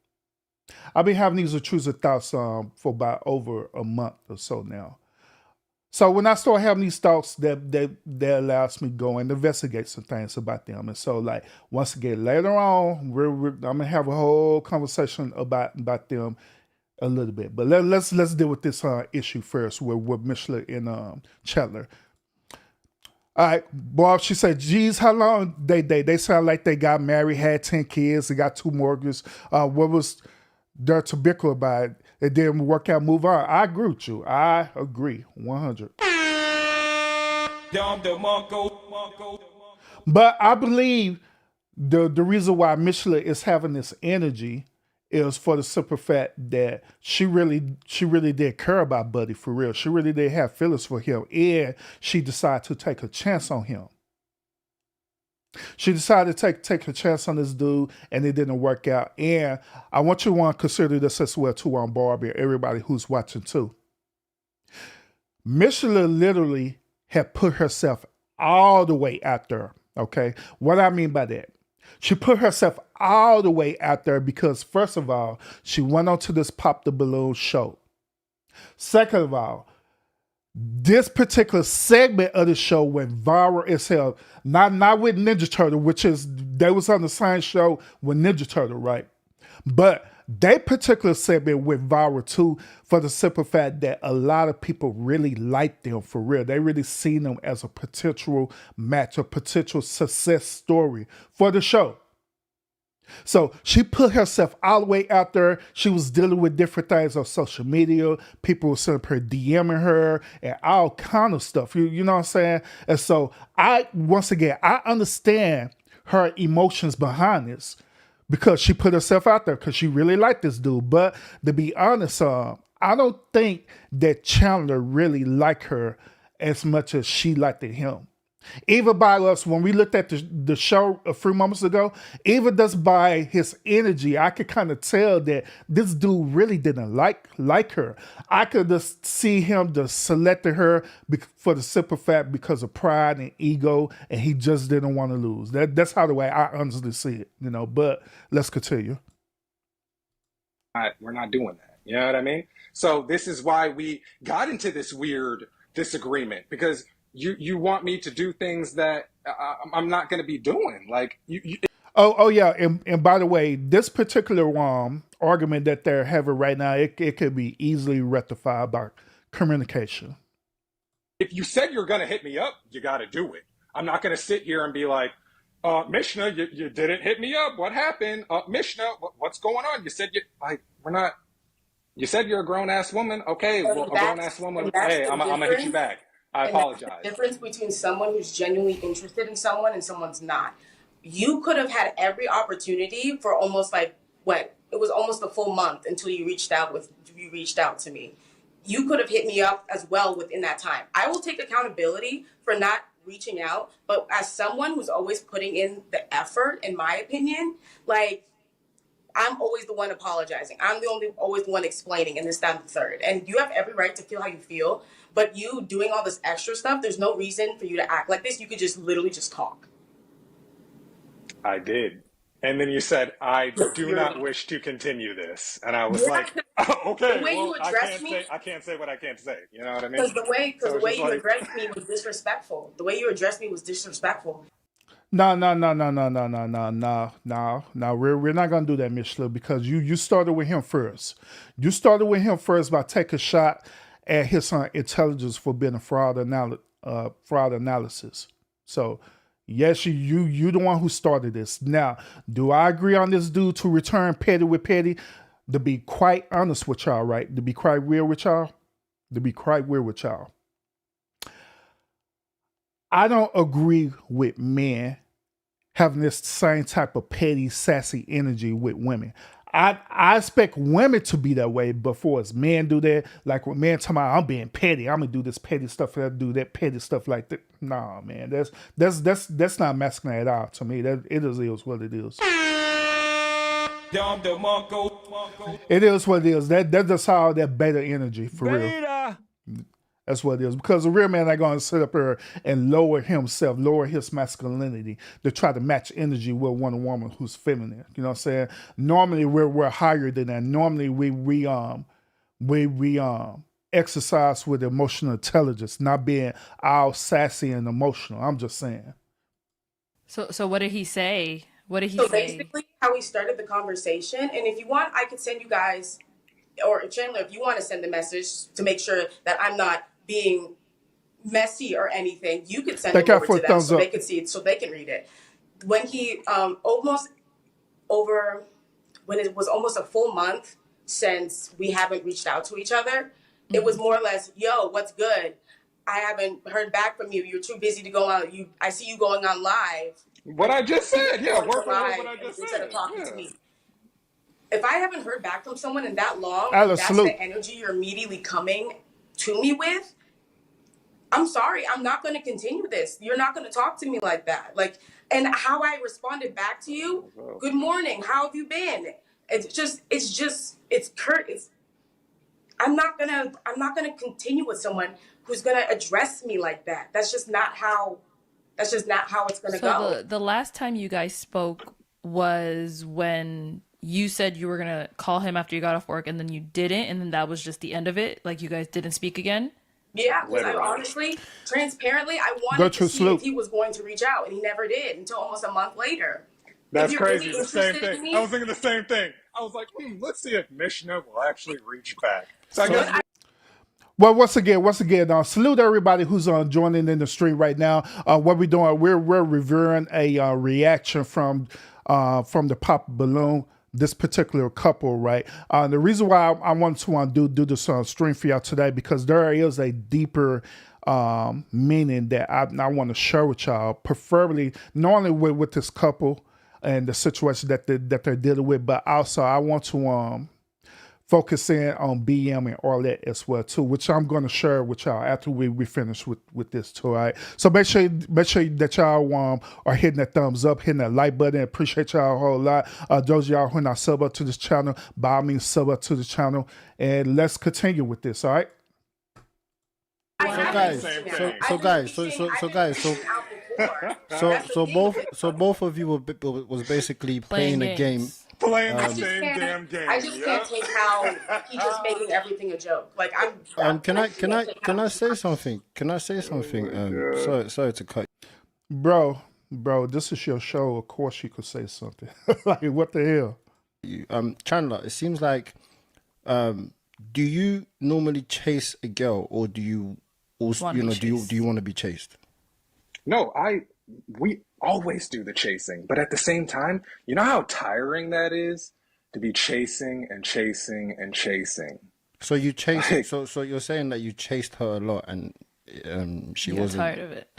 I've been having these intrusive thoughts for about over a month or so now. So when I start having these thoughts, that allows me to go and investigate some things about them. And so, like, once again, later on, I'm gonna have a whole conversation about them a little bit, but let's deal with this issue first with Michelin and Chandler. All right, Bob. She said, "Geez, how long they sound like they got married, had 10 kids, they got 2 mortgages. What was their to bicker about it? It didn't work out. Move on." I agree with you. I agree 100. But I believe the reason why Michelin is having this energy is for the simple fact that she really did care about Buddy for real. She really did have feelings for him, and she decided to take a chance on him. She decided to take a chance on this dude, and it didn't work out. And I want you to consider this as well too, on Barbie, everybody who's watching too. Michelin literally had put herself all the way out there. Okay, what I mean by that. She put herself all the way out there because, first of all, she went on to this Pop the Balloon show. Second of all, this particular segment of the show went viral as hell. Not with Ninja Turtle, they was on the same show with Ninja Turtle, right? But that particular segment went viral too, for the simple fact that a lot of people really liked them for real. They really seen them as a potential match, a potential success story for the show. So she put herself all the way out there. She was dealing with different things on social media. People were sending her, DMing her, and all kind of stuff. You know what I'm saying? And so I understand her emotions behind this, because she put herself out there because she really liked this dude. But to be honest, I don't think that Chandler really liked her as much as she liked him. Even by us, when we looked at the show a few moments ago, even just by his energy, I could kind of tell that this dude really didn't like her. I could just see him just selecting her for the simple fact because of pride and ego, and he just didn't want to lose. That's how the way I honestly see it, you know. But let's continue. We're not doing that. You know what I mean? So this is why we got into this weird disagreement, because you want me to do things that I'm not going to be doing. Like Oh yeah, and by the way, this particular argument that they're having right now, it could be easily rectified by communication. if you said you're going to hit me up, you got to do it. I'm not going to sit here and be like, Mishna, you didn't hit me up. What happened? Mishna, what's going on? You said we're not. You said you're a grown ass woman. Okay, well, a grown ass woman. Hey, I'm gonna hit you back. I apologize. That's the difference between someone who's genuinely interested in someone and someone's not. You could have had every opportunity for almost it was almost a full month until you reached out to me. You could have hit me up as well within that time. I will take accountability for not reaching out, but as someone who's always putting in the effort, in my opinion, I'm always the one apologizing. I'm always the one explaining, and this, that, and the third. And you have every right to feel how you feel, but you doing all this extra stuff, there's no reason for you to act like this. You could just literally just talk. I did. And then you said, I do not wish to continue this. And I was like, oh, okay, The way well, you addressed me, I can't say what I can't say. You know what I mean? because the way you like, addressed me was disrespectful. The way you addressed me was disrespectful. No. We're not gonna do that, Mishla, because you started with him first. You started with him first by taking a shot at his intelligence for being a fraud analysis. So yes, you the one who started this. Now, do I agree on this dude to return petty with petty? To be quite honest with y'all, right? To be quite real with y'all. I don't agree with men having this same type of petty, sassy energy with women. I expect women to be that way before as men do that. Like when men talking about I'm being petty, I'm gonna do this petty stuff, I do that petty stuff like that. Nah, man, that's not masculine at all to me. That it is what it is. It is what it is. That's just how that beta energy for real. That's what it is. Because a real man ain't going to sit up here and lower himself, lower his masculinity to try to match energy with one woman who's feminine. You know what I'm saying? Normally we're higher than that. Normally we exercise with emotional intelligence, not being all sassy and emotional. I'm just saying. So what did he say? What did he So say? basically, how we started the conversation, and if you want, I could send you guys, or Chandler, if you want to send the message to make sure that I'm not being messy or anything, you could send it over to them so they can see it, so they can read it. When he when it was almost a full month since we haven't reached out to each other, it was more or less, yo, what's good? I haven't heard back from you. You're too busy to go on. I see you going on live. What I just said, yeah, work on what I just instead said. of talking to me. If I haven't heard back from someone in that long, Alice, that's salute. the energy you're immediately coming to me with. I'm sorry, I'm not going to continue this. You're not going to talk to me like that. And how I responded back to you, good morning, how have you been? It's curt. I'm not gonna continue with someone who's gonna address me like that. That's just not how it's gonna go. So the last time you guys spoke was when you said you were gonna call him after you got off work, and then you didn't, and then that was just the end of it. Like you guys didn't speak again. Yeah, because I honestly, transparently, I wanted to see if he was going to reach out, and he never did until almost a month later. That's crazy. The same thing. I was thinking the same thing. I was like, let's see if Mishna will actually reach back. So I guess. Well, once again, salute everybody who's joining in the stream right now. What we're doing, we're reviewing a reaction from the Pop Balloon, this particular couple, right? The reason why I wanted to do this stream for y'all today, because there is a deeper meaning that I want to share with y'all, preferably not only with this couple and the situation that they're dealing with, but also I want to focus in on BM and all that as well too, which I'm going to share with y'all after we finish with this too. All right. So make sure that y'all are hitting that thumbs up, hitting that like button. Appreciate y'all a whole lot. Those of y'all who are not sub up to this channel, by all means sub up to the channel, and let's continue with this. All right. So both of you was basically playing a game. Playing the same damn game. I just can't take how he just making everything a joke. Like Can I say something? Can I say something? Sorry to cut. Bro, this is your show. Of course you could say something. Like, what the hell? Chandler, it seems like, do you normally chase a girl, or do you also, do you want to be chased? No, we always do the chasing, but at the same time, you know how tiring that is to be chasing and chasing and chasing. So you chased. So you're saying that you chased her a lot, and she wasn't tired of it.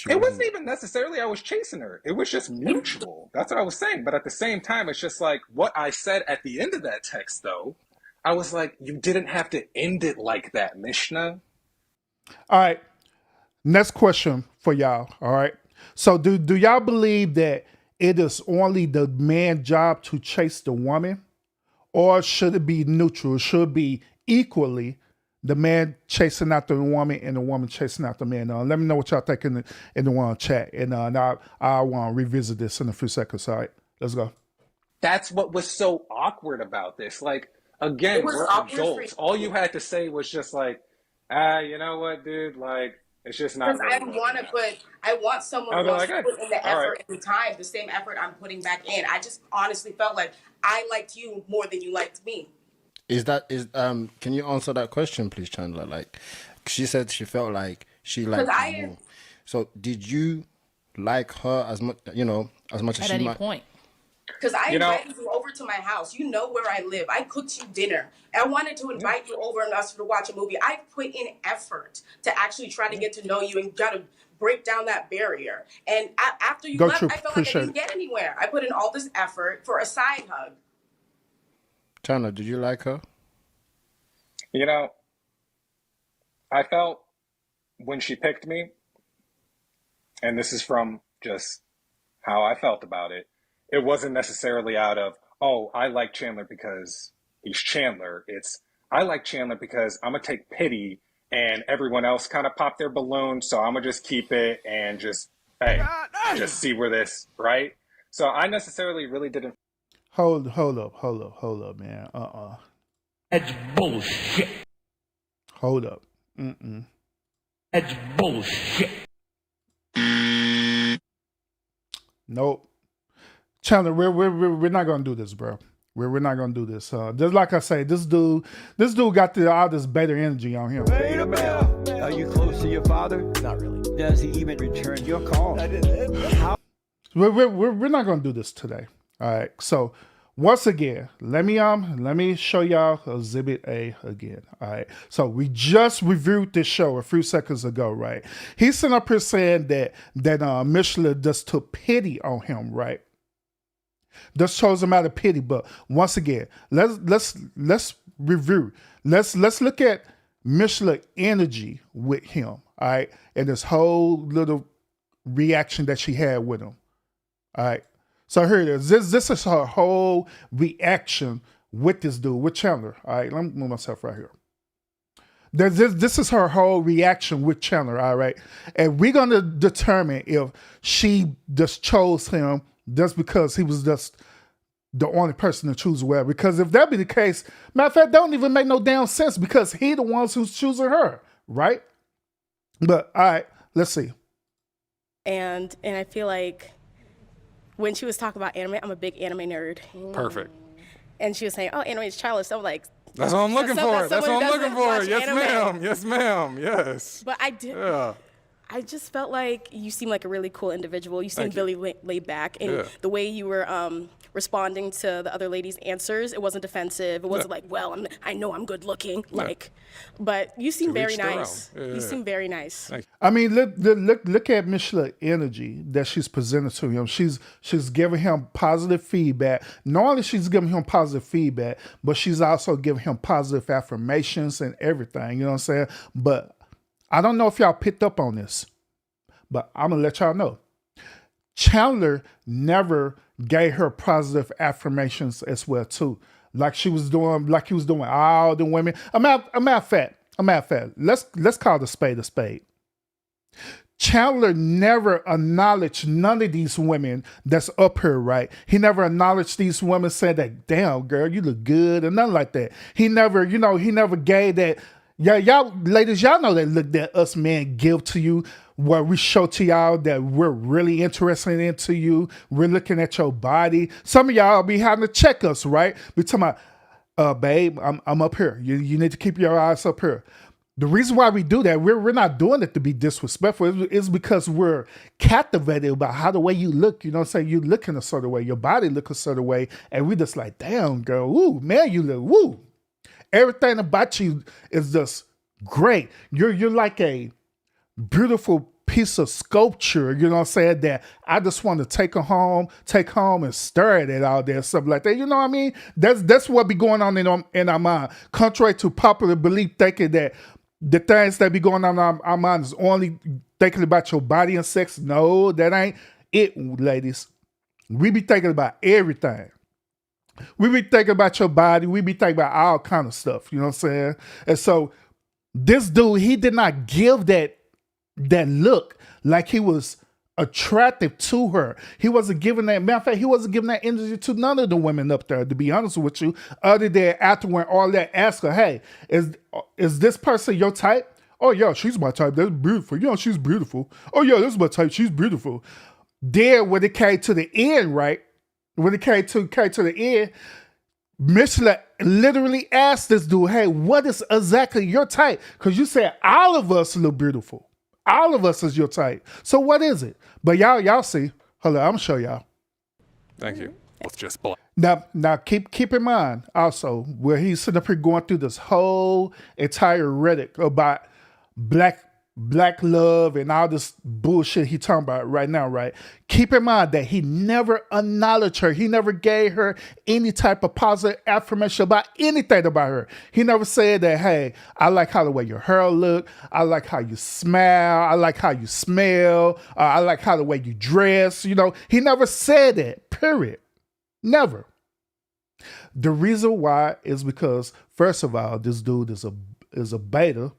It wasn't even necessarily I was chasing her. It was just mutual. That's what I was saying. But at the same time, it's just like what I said at the end of that text, though. I was like, you didn't have to end it like that, Mishnah. All right. Next question for y'all. All right. So do y'all believe that it is only the man's job to chase the woman, or should it be neutral? It should be equally the man chasing after the woman and the woman chasing after the man. Let me know what y'all think in the chat, and now I want to revisit this in a few seconds. All right, let's go. That's what was so awkward about this. Like, again, we're adults. All you had to say was just like, you know what, dude? Like, it's just not. Because I want someone who wants to put in the effort and the time, the same effort I'm putting back in. I just honestly felt like I liked you more than you liked me. Can you answer that question, please, Chandler? Like, she said she felt like she liked you more. So did you like her as much, as much as she might? At any point. Because I invited you over to my house. You know where I live. I cooked you dinner. I wanted to invite you over and us to watch a movie. I put in effort to actually try to get to know you and got to break down that barrier. And after you left, I felt like I didn't get anywhere. I put in all this effort for a side hug. Chandler, did you like her? I felt when she picked me, and this is from just how I felt about it, it wasn't necessarily out of, oh, I like Chandler because he's Chandler. It's, I like Chandler because I'm going to take pity and everyone else kind of popped their balloon. So I'm going to just keep it and just, just see where this, right? So I necessarily really didn't. Hold up, man. That's bullshit. Hold up. That's bullshit. Nope. Chandler, we're not gonna do this, bro. We're not gonna do this. Just like I say, this dude got all this better energy on him. Hey, are you close to your father? Not really. Does he even return your call? We're not gonna do this today. All right. So once again, let me show y'all Exhibit A again. All right. So we just reviewed this show a few seconds ago, right? He's sitting up here saying that Michelin just took pity on him, right? Just shows him out of pity. But once again, let's review. Let's look at Michelin energy with him, all right, and this whole little reaction that she had with him. All right. So here it is. This is her whole reaction with this dude, with Chandler. All right, let me move myself right here. This is her whole reaction with Chandler, all right? And we're going to determine if she just chose him just because he was just the only person to choose well. Because if that be the case, matter of fact, that don't even make no damn sense because he the ones who's choosing her, right? But, all right, let's see. And I feel like when she was talking about anime, I'm a big anime nerd. Perfect. And she was saying, oh, anime is childish. So I'm like, that's what I'm looking for. That's what I'm looking for. Yes, anime. ma'am. Yes, ma'am. Yes. But I did. Yeah. I just felt like you seemed like a really cool individual. You seemed really laid back, and the way you were responding to the other lady's answers. It wasn't defensive. It wasn't like, well, I know I'm good looking. Like, but you seem very each their nice. own. Yeah, You yeah. seem very nice. I mean, look at Michelle energy that she's presented to him. She's giving him positive feedback. Not only she's giving him positive feedback, but she's also giving him positive affirmations and everything. You know what I'm saying? But I don't know if y'all picked up on this, but I'm gonna let y'all know. Chandler never gave her positive affirmations as well too, like he was doing all the women. A matter of fact, let's call the spade a spade. Chandler never acknowledged none of these women that's up here, right? He never acknowledged these women saying that, damn, girl, you look good, or nothing like that. He never gave that. Yeah, y'all ladies, y'all know that look that us men give to you, where we show to y'all that we're really interested into you. We're looking at your body. Some of y'all be having to check us, right? We talking about, babe, I'm up here. You need to keep your eyes up here. The reason why we do that, we're not doing it to be disrespectful. It's because we're captivated by how the way you look. You know what I'm saying? You look in a certain way. Your body look a certain way. And we just like, damn, girl, woo, man, you look, woo. Everything about you is just great. You're like a beautiful piece of sculpture, you know what I'm saying, that I just want to take home and stare at it all there, something like that. You know what I mean? That's what be going on in our mind. Contrary to popular belief, thinking that the things that be going on in our mind is only thinking about your body and sex. No, that ain't it, ladies. We be thinking about everything. We be thinking about your body. We be thinking about all kind of stuff. You know what I'm saying? And so this dude, he did not give that look like he was attractive to her. He wasn't giving that. Matter of fact, he wasn't giving that energy to none of the women up there, to be honest with you. Other than after when all that, ask her, hey, is this person your type? Oh yeah, she's my type. That's beautiful. You know, she's beautiful. Oh yeah, this is my type. She's beautiful. Then when it came to the end, right? When it came to the end, Michelin literally asked this dude, hey, what is exactly your type? Because you said all of us look beautiful. All of us is your type. So what is it? But y'all see. Hold on, I'm gonna show y'all. Thank you. It's just black. Now keep in mind also where he's sitting up here going through this whole entire rhetoric about black love and all this bullshit he talking about right now, right? Keep in mind that he never acknowledged her. He never gave her any type of positive affirmation about anything about her. He never said that, hey, I like how the way your hair look. I like how you smile. I like how you smell. I like how the way you dress. You know, he never said that, period. Never. The reason why is because, first of all, this dude is a beta.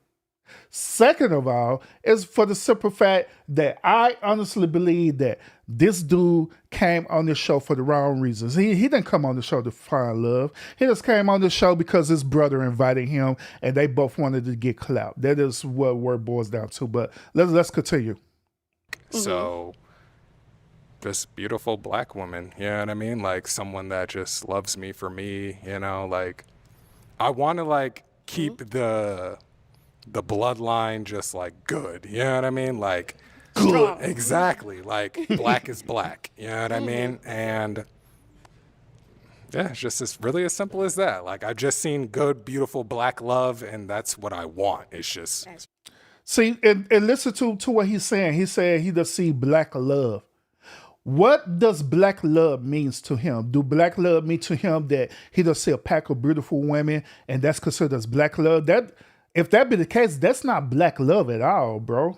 Second of all, is for the simple fact that I honestly believe that this dude came on this show for the wrong reasons. He didn't come on the show to find love. He just came on the show because his brother invited him and they both wanted to get clout. That is what word boils down to. But let's continue. So this beautiful black woman, you know what I mean? Like someone that just loves me for me, you know, like I want to like keep the bloodline just like good, you know what I mean? Like Strong. Exactly. Like black is black, you know what I mean? And yeah, it's just as really as simple as that. Like I've just seen good, beautiful black love, and that's what I want. It's just see and listen to what he's saying. He said he does see black love. What does black love means to him? Do black love mean to him that he does see a pack of beautiful women and that's considered as black love? That if that be the case, that's not black love at all, bro.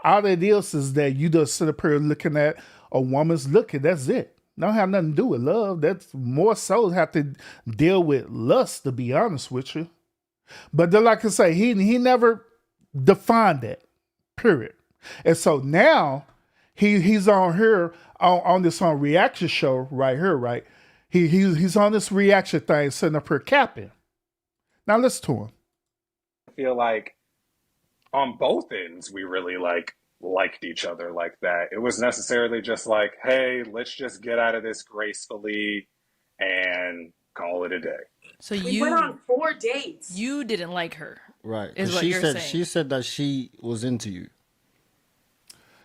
All it is that you just sit up here looking at a woman's looking. That's it. Don't have nothing to do with love. That's more so have to deal with lust, to be honest with you. But then, like I say, he never defined that. Period. And so now he's on here on this reaction show right here, right? He's on this reaction thing, sitting up here capping. Now listen to him. I feel like on both ends we really liked each other like that. It was necessarily just like, hey, let's just get out of this gracefully and call it a day. So We went on 4 dates. you didn't like her. Right. Is 'Cause what she you're said saying. she said that she was into you.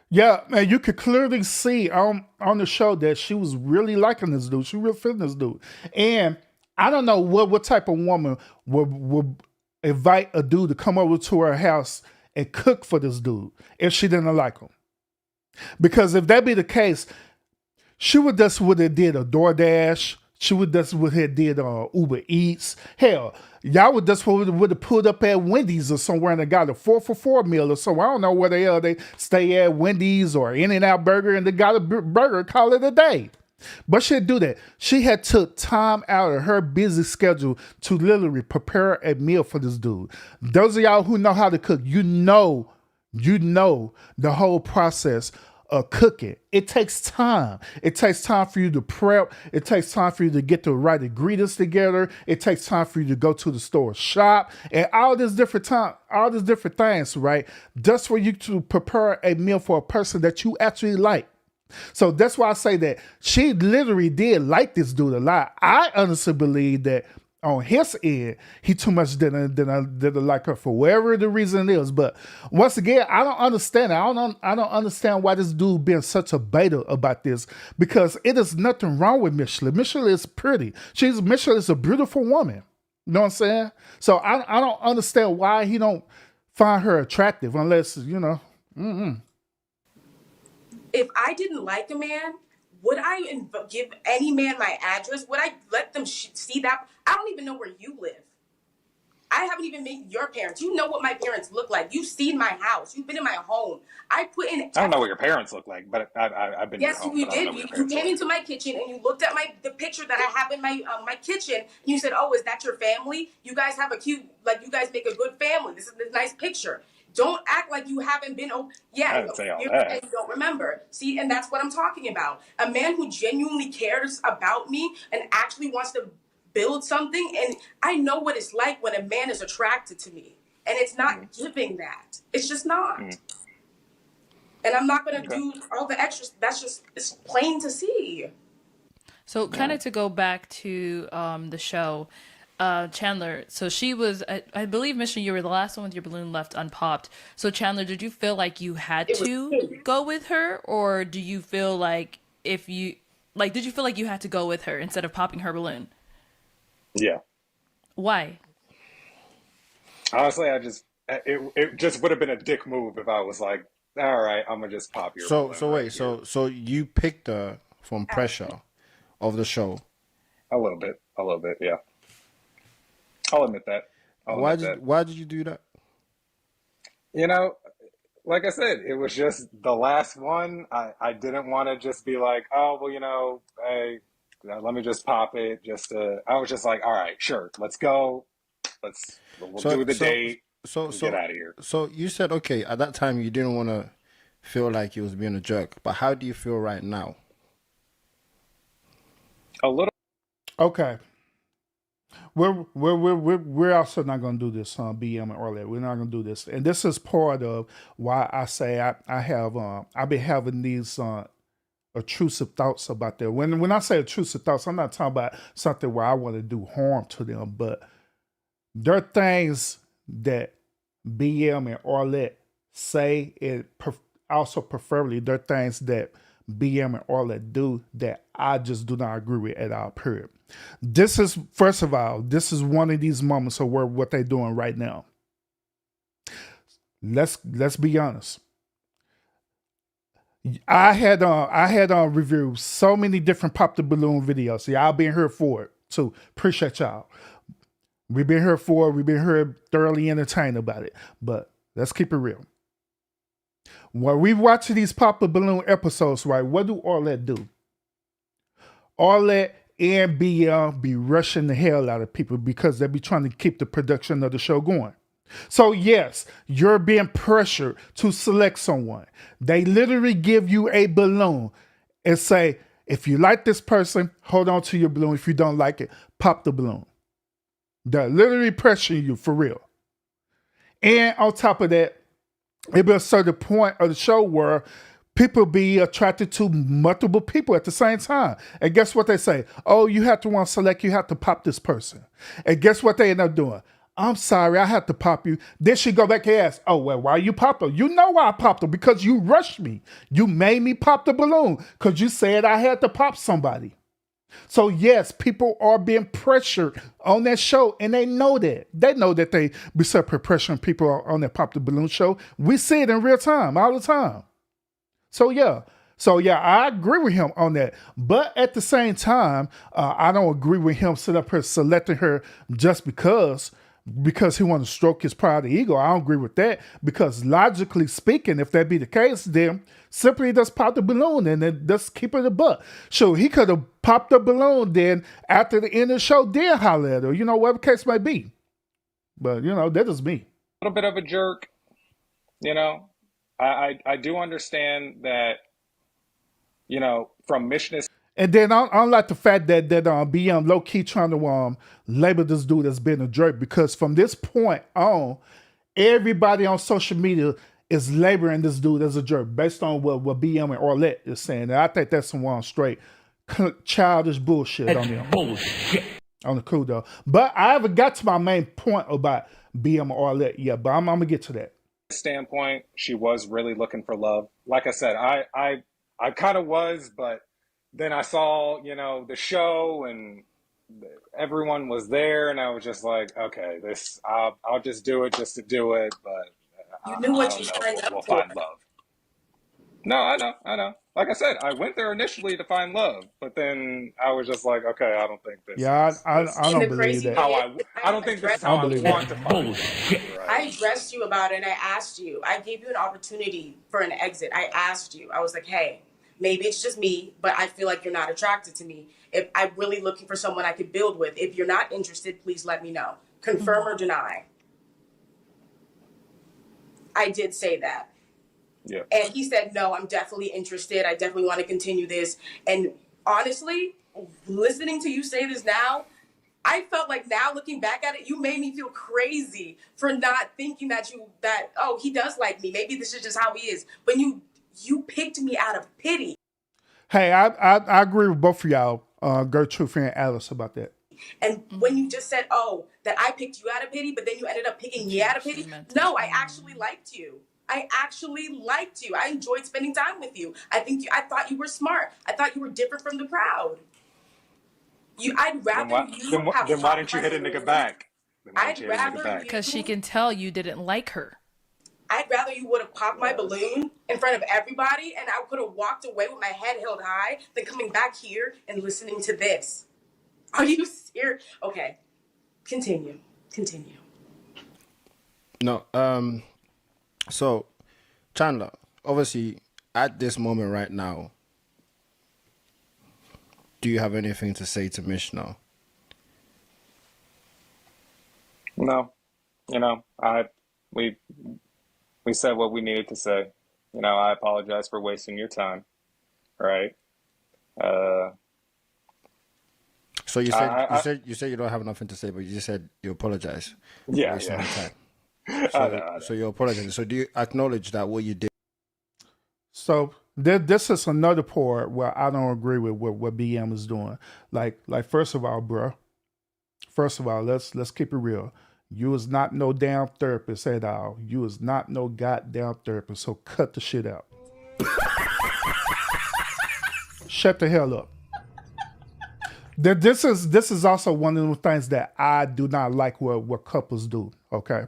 Yeah, man, you could clearly see on the show that she was really liking this dude. She really feeling this dude. And I don't know what type of woman would invite a dude to come over to her house and cook for this dude if she didn't like him. Because if that be the case, she would just would have did a DoorDash. She would just would have did Uber Eats. Hell, y'all would just would have pulled up at Wendy's or somewhere and they got a 4 for $4 meal or so. I don't know where the hell they stay at, Wendy's or In-N-Out Burger, and they got a burger, call it a day. But she didn't do that. She had took time out of her busy schedule to literally prepare a meal for this dude. Those of y'all who know how to cook, you know the whole process of cooking. It takes time. It takes time for you to prep. It takes time for you to get the right ingredients together. It takes time for you to go to the store, shop, and all these different things, right? Just for you to prepare a meal for a person that you actually like. So that's why I say that she literally did like this dude a lot. I honestly believe that on his end, he too much didn't like her for whatever the reason is. But once again, I don't understand it. I don't understand why this dude being such a beta about this, because it is nothing wrong with Michelle. Michelle is pretty. Michelle is a beautiful woman. You know what I'm saying? So I don't understand why he don't find her attractive unless, If I didn't like a man, would I give any man my address? Would I let them see that? I don't even know where you live. I haven't even met your parents. You know what my parents look like. You've seen my house. You've been in my home. I put in. I don't know what your parents look like, but I've been. Yes, to your home, you but I don't know did. what your You parents came look into my kitchen and you looked at the picture that I have in my kitchen. And you said, "Oh, is that your family? You guys have a cute, like you guys make a good family. This is a nice picture." Don't act like you haven't been. Yeah, I didn't say all that. you don't remember. See, and that's what I'm talking about. A man who genuinely cares about me and actually wants to build something. And I know what it's like when a man is attracted to me, and it's not giving that. It's just not. And I'm not going to do all the extras. It's plain to see. So kind of to go back to the show, Chandler, so she was, I believe, Mission, you were the last one with your balloon left unpopped. So Chandler, did you feel like you had to go with her, or do you feel like did you feel like you had to go with her instead of popping her balloon? Yeah. Why? Honestly, it just would have been a dick move if I was like, all right, I'm gonna just pop your balloon right here. So you picked her from pressure of the show. A little bit, yeah. I'll admit that. Why did you do that? You know, like I said, it was just the last one. I didn't want to just be like, oh, well, hey, let me just pop it. I was just like, all right, sure, let's go. We'll do the date. Get out of here. So you said, okay, at that time you didn't want to feel like you was being a jerk, but how do you feel right now? A little. Okay. We're also not going to do this, BM and Orlette. We're not going to do this, and this is part of why I say I've been having these intrusive thoughts about that. When I say intrusive thoughts, I'm not talking about something where I want to do harm to them, but there are things that BM and Orlette say, and also preferably there are things that BM and Orlette do that I just do not agree with at all, period. This is, first of all, this is one of these moments of what they're doing right now. Let's be honest. I had reviewed so many different Pop the Balloon videos. Y'all been here for it, so appreciate y'all. We've been here for it. We've been here thoroughly entertained about it. But let's keep it real. When we watch these Pop the Balloon episodes, right, what do Orlette do? Orlette and BM be rushing the hell out of people because they be trying to keep the production of the show going. So yes, you're being pressured to select someone. They literally give you a balloon and say, if you like this person, hold on to your balloon. If you don't like it, pop the balloon. They're literally pressuring you for real. And on top of that, it be a certain point of the show where people be attracted to multiple people at the same time. And guess what they say? Oh, you have to want to select, you have to pop this person. And guess what they end up doing? I'm sorry, I had to pop you. Then she go back and ask, oh, well, why you popped her? You know why I popped her, because you rushed me. You made me pop the balloon because you said I had to pop somebody. So yes, people are being pressured on that show, and they know that. They know that they be separate pressuring people on that Pop the Balloon show. We see it in real time, all the time. So yeah, I agree with him on that. But at the same time, I don't agree with him sitting up here selecting her just because he wants to stroke his pride or ego. I don't agree with that, because logically speaking, if that be the case, then simply just pop the balloon and then just keep it a buck. So he could have popped the balloon, then after the end of the show, then holler at her, whatever case might be. But, that is me. A little bit of a jerk, I do understand that, from mission. And then I don't like the fact that BM low key trying to label this dude as being a jerk, because from this point on, everybody on social media is labeling this dude as a jerk based on what BM and Orlette is saying. And I think that's some straight childish bullshit on them. Bullshit. On the cool though. But I haven't got to my main point about BM and Orlette yet, but I'm gonna get to that. Standpoint, she was really looking for love. Like I said, I kind of was, but then I saw, the show and everyone was there, and I was just like, okay, I'll just do it just to do it. But you knew what you signed up we'll for. find love. No, I know. Like I said, I went there initially to find love, but then I was just like, okay, I don't think this. Yeah, I don't believe that. I don't think this is how I want to find love. Right? I addressed you about it, and I asked you. I gave you an opportunity for an exit. I asked you. I was like, hey, maybe it's just me, but I feel like you're not attracted to me. If I'm really looking for someone I could build with, if you're not interested, please let me know. Confirm or deny. I did say that. Yeah. And he said, no, I'm definitely interested. I definitely want to continue this. And honestly, listening to you say this now, I felt like now looking back at it, you made me feel crazy for not thinking that he does like me. Maybe this is just how he is. But you picked me out of pity. Hey, I agree with both of y'all, Gertrude and Alice, about that. And when you just said, that I picked you out of pity, but then you ended up picking me out of pity. No, I actually liked you. I enjoyed spending time with you. I thought you were smart. I thought you were different from the crowd. I'd rather then why didn't you hit a nigga back? Because she can tell you didn't like her. I'd rather you would have popped my balloon in front of everybody and I could have walked away with my head held high than coming back here and listening to this. Are you serious? Okay. Continue. No, so Chandler, obviously at this moment right now, do you have anything to say to Mish now? No. We said what we needed to say. I apologize for wasting your time. Right? So you said you don't have nothing to say, but you just said you apologize. Yeah. Time. So you apologize. So do you acknowledge that what you did? So this is another part where I don't agree with what BM is doing. Like first of all, let's keep it real. You is not no damn therapist at all. You is not no goddamn therapist. So cut the shit out. Shut the hell up. This is also one of the things that I do not like what couples do. Okay,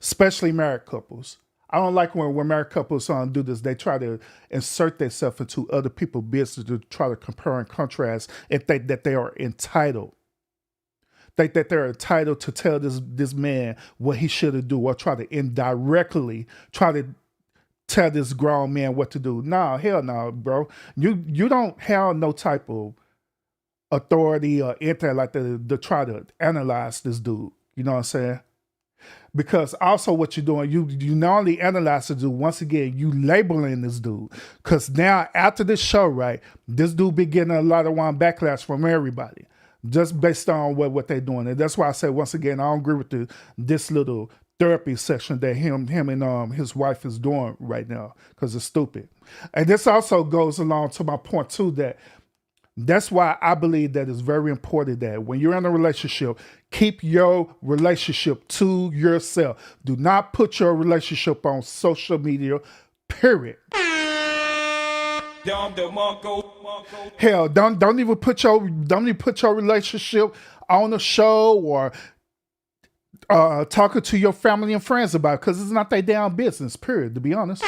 especially married couples. I don't like when married couples do this. They try to insert themselves into other people's business to try to compare and contrast and think that they are entitled. Think that they're entitled to tell this man what he should do, or try to indirectly try to tell this grown man what to do. Nah, hell no, bro. You don't have no type of authority or anything like that to try to analyze this dude. You know what I'm saying? Because also what you're doing, you not only analyze the dude, once again, you labeling this dude. Because now after this show, right, this dude be getting a lot of backlash from everybody. Just based on what they're doing. And that's why I say, once again, I don't agree with this little therapy session that him and his wife is doing right now, because it's stupid. And this also goes along to my point too, that That's why I believe that it's very important that when you're in a relationship, keep your relationship to yourself. Do not put your relationship on social media, period. Hell, don't even put your relationship on a show or talking to your family and friends about it, because it's not their damn business, period, to be honest.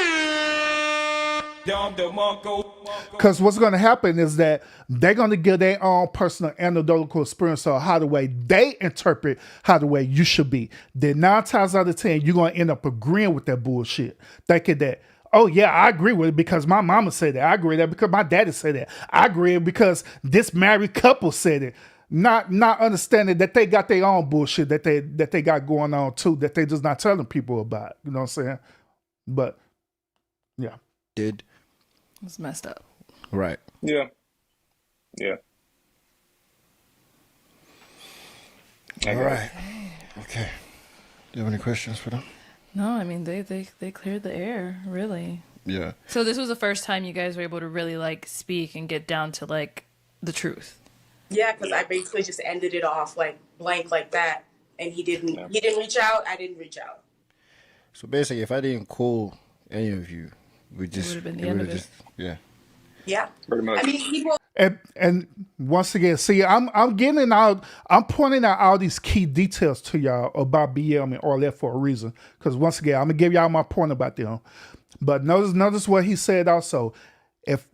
Because what's going to happen is that they're going to give their own personal anecdotal experience of how the way they interpret how the way you should be. Then 9 times out of 10, you're going to end up agreeing with that bullshit, thinking that, oh yeah, I agree with it because my mama said that. I agree with that because my daddy said that. I agree because this married couple said it. Not understanding that they got their own bullshit that they got going on too, that they just not telling people about. You know what I'm saying? But yeah. It's messed up. Right. Yeah. Yeah. All right. Okay. Do you have any questions for them? No, I mean they cleared the air, really. Yeah. So this was the first time you guys were able to really like speak and get down to like the truth. Yeah, because I basically just ended it off like blank like that, and he didn't reach out. I didn't reach out. So basically, if I didn't call any of you, we just It would've been the end of it. Yeah. Yeah. Pretty much. I mean, people. And once again, see, I'm pointing out all these key details to y'all about BM and all that for a reason. Because once again, I'm gonna give y'all my point about them. But notice what he said also. If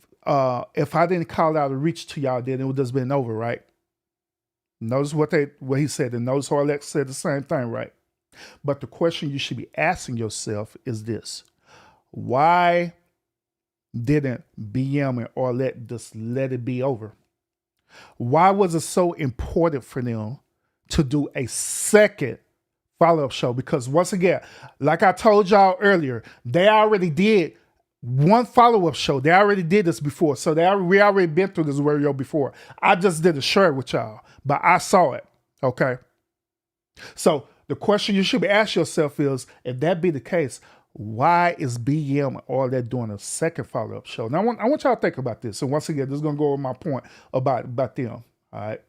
I didn't call out a reach to y'all, then it would just been over, right? Notice what he said, and notice Arlette said the same thing, right? But the question you should be asking yourself is this: why didn't BM and Arlette just let it be over? Why was it so important for them to do a second follow-up show? Because once again, like I told y'all earlier, they already did one follow-up show. They already did this before. So we already been through this radio before. I just did a share with y'all, but I saw it. Okay. So the question you should be asking yourself is, if that be the case, why is BM and all that doing a second follow-up show? Now, I want y'all to think about this. And once again, this is going to go over my point about them. All right.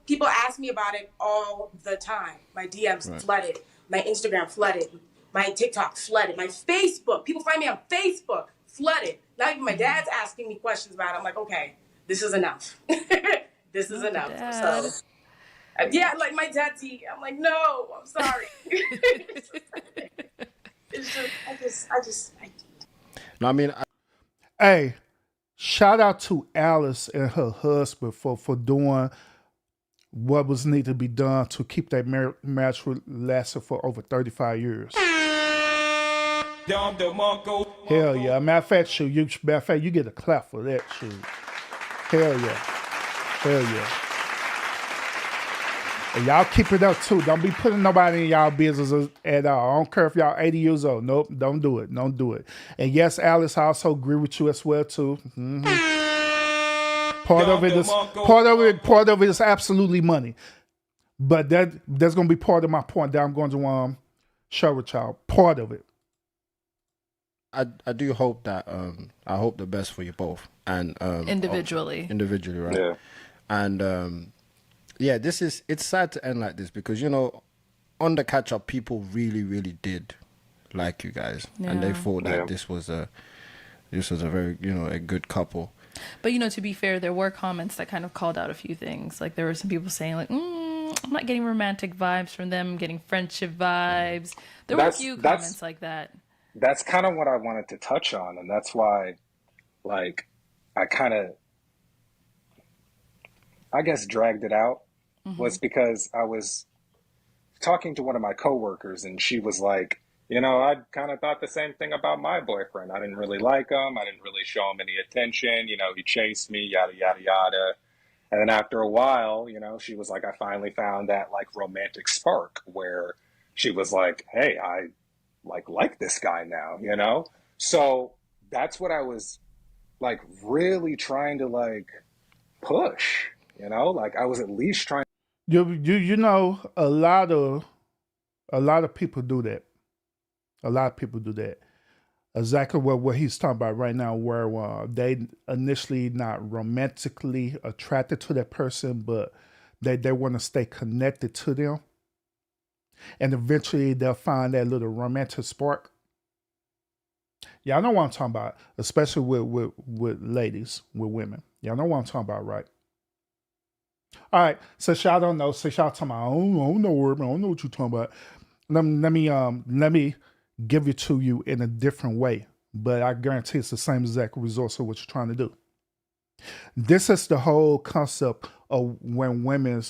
People ask me about it all the time. My DMs flooded. My Instagram flooded. My TikTok flooded. My Facebook. People find me on Facebook. Flooded. Now even my dad's asking me questions about it. I'm like, okay, this is enough. This is enough. Dad. So, yeah, like my daddy. I'm like, no, I'm sorry. It's just, No, I mean, Hey, shout out to Alice and her husband for doing what was needed to be done to keep that marriage lasting for over 35 years. Hell yeah. Matter of fact, you get a clap for that shit. Hell yeah. Hell yeah. And y'all keep it up too. Don't be putting nobody in y'all business at all. I don't care if y'all 80 years old. Nope, don't do it. Don't do it. And yes, Alice, I also agree with you as well too. Mm-hmm. Part of it is absolutely money. But that's gonna be part of my point that I'm going to share with y'all. Part of it. I do hope that I hope the best for you both, and Individually, right? Yeah. And yeah, it's sad to end like this because, you know, on the catch up, people really, really did like you guys, and they thought that this was a very, you know, a good couple. but you know, to be fair, there were comments that kind of called out a few things. Like there were some people saying like, I'm not getting romantic vibes from them, I'm getting friendship vibes. There were a few comments like that. That's kind of what I wanted to touch on, and that's why, like, I guess dragged it out, was because I was talking to one of my coworkers, and she was like, you know, I kind of thought the same thing about my boyfriend. I didn't really like him. I didn't really show him any attention. You know, he chased me, yada, yada, yada. And then after a while, you know, she was like, I finally found that like romantic spark where she was like, hey, I like this guy now, you know? So that's what I was like really trying to like push, you know? Like I was at least trying. You know, a lot of people do that. A lot of people do that. exactly what he's talking about right now, where they initially not romantically attracted to that person, but they want to stay connected to them. And eventually they'll find that little romantic spark. Y'all know what I'm talking about, especially with ladies, with women. Y'all know what I'm talking about, right? All right, since y'all don't know, since y'all talking about, I don't know, Urban, I don't know what you're talking about. Let me give it to you in a different way, but I guarantee it's the same exact results of what you're trying to do. This is the whole concept of when women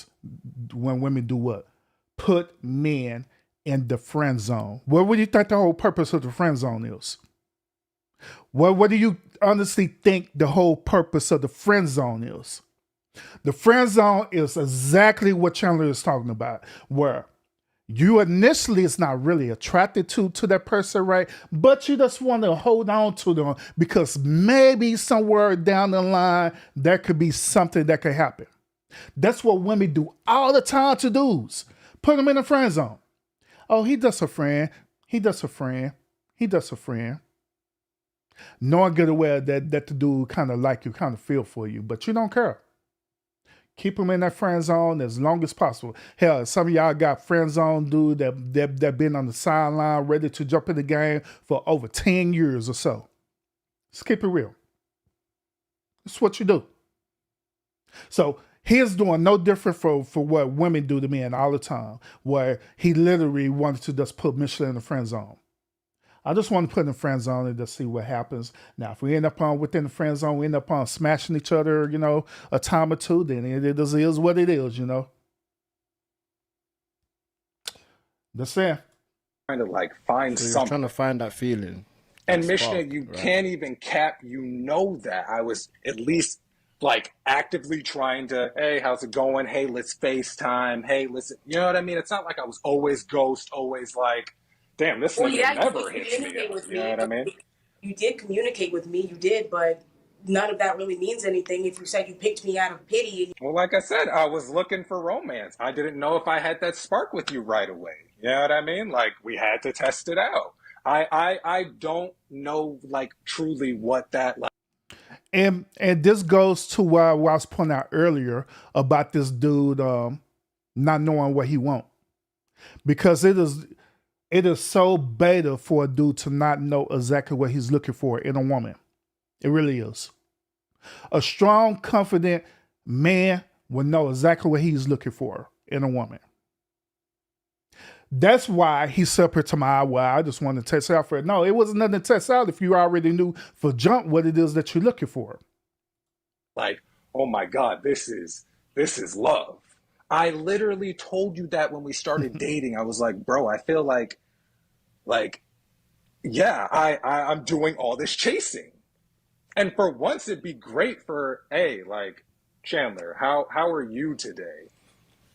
do what? Put men in the friend zone. What do you think the whole purpose of the friend zone is? What do you honestly think the whole purpose of the friend zone is? The friend zone is exactly what Chandler is talking about, where you initially is not really attracted to that person, right? But you just want to hold on to them because maybe somewhere down the line, there could be something that could happen. That's what women do all the time to dudes. Put them in a friend zone. Oh, he just a friend. He just a friend. He just a friend. Knowing good aware that the dude kind of like you, kind of feel for you, but you don't care. Keep them in that friend zone as long as possible. Hell, some of y'all got friend zone dude that been on the sideline ready to jump in the game for over 10 years or so. Let's keep it real. That's what you do. So he's doing no different for what women do to men all the time, where he literally wanted to just put Michelin in the friend zone. I just want to put in the friend zone and just see what happens. Now, if we end up within the friend zone, we end up smashing each other, a time or two, then it just is what it is, That's it. Trying to like find So you're something. trying to find that feeling. And that Mishnah, spark, you right? can't even cap, that. I was at least like actively trying to, hey, how's it going? Hey, let's FaceTime. Hey, listen. You know what I mean? It's not like I was always ghost, always like, damn, this Well, nigga yeah, never you hits me communicate up. with You me. know what I mean? You did communicate with me. You did, but none of that really means anything if you said you picked me out of pity. Well, like I said, I was looking for romance. I didn't know if I had that spark with you right away. You know what I mean? Like, we had to test it out. I don't know, like, truly what that, like. And this goes to what I was pointing out earlier about this dude not knowing what he wants. Because it is so beta for a dude to not know exactly what he's looking for in a woman. It really is. A strong, confident man will know exactly what he's looking for in a woman. That's why he said to my, well, I just wanted to test out for it. No, it wasn't nothing to test out if you already knew for jump what it is that you're looking for. Like, oh my God, this is love. I literally told you that when we started dating. I was like, bro, I feel like, yeah, I'm doing all this chasing. And for once it'd be great for, hey, like, Chandler, how are you today?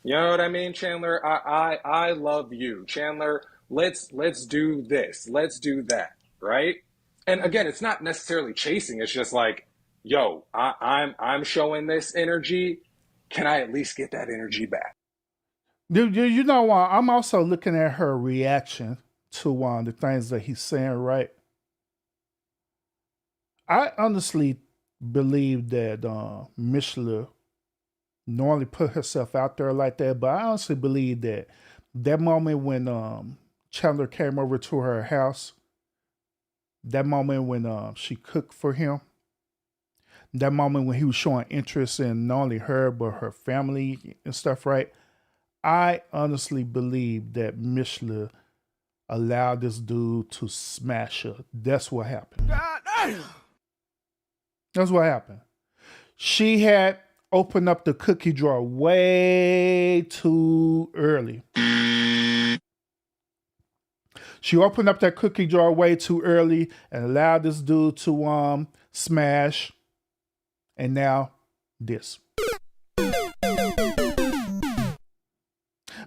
You know what I mean, Chandler? I love you. Chandler, let's do this. Let's do that, right? And again, it's not necessarily chasing. It's just like, yo, I'm showing this energy. Can I at least get that energy back? You know, I'm also looking at her reaction to the things that he's saying, right? I honestly believe that Michelin normally put herself out there like that, but I honestly believe that moment when Chandler came over to her house, that moment when she cooked for him, that moment when he was showing interest in not only her but her family and stuff, right? I honestly believe that Michelin allowed this dude to smash her. That's what happened. That's what happened. She had opened up the cookie drawer way too early. She opened up that cookie jar way too early and allowed this dude to smash. And now this.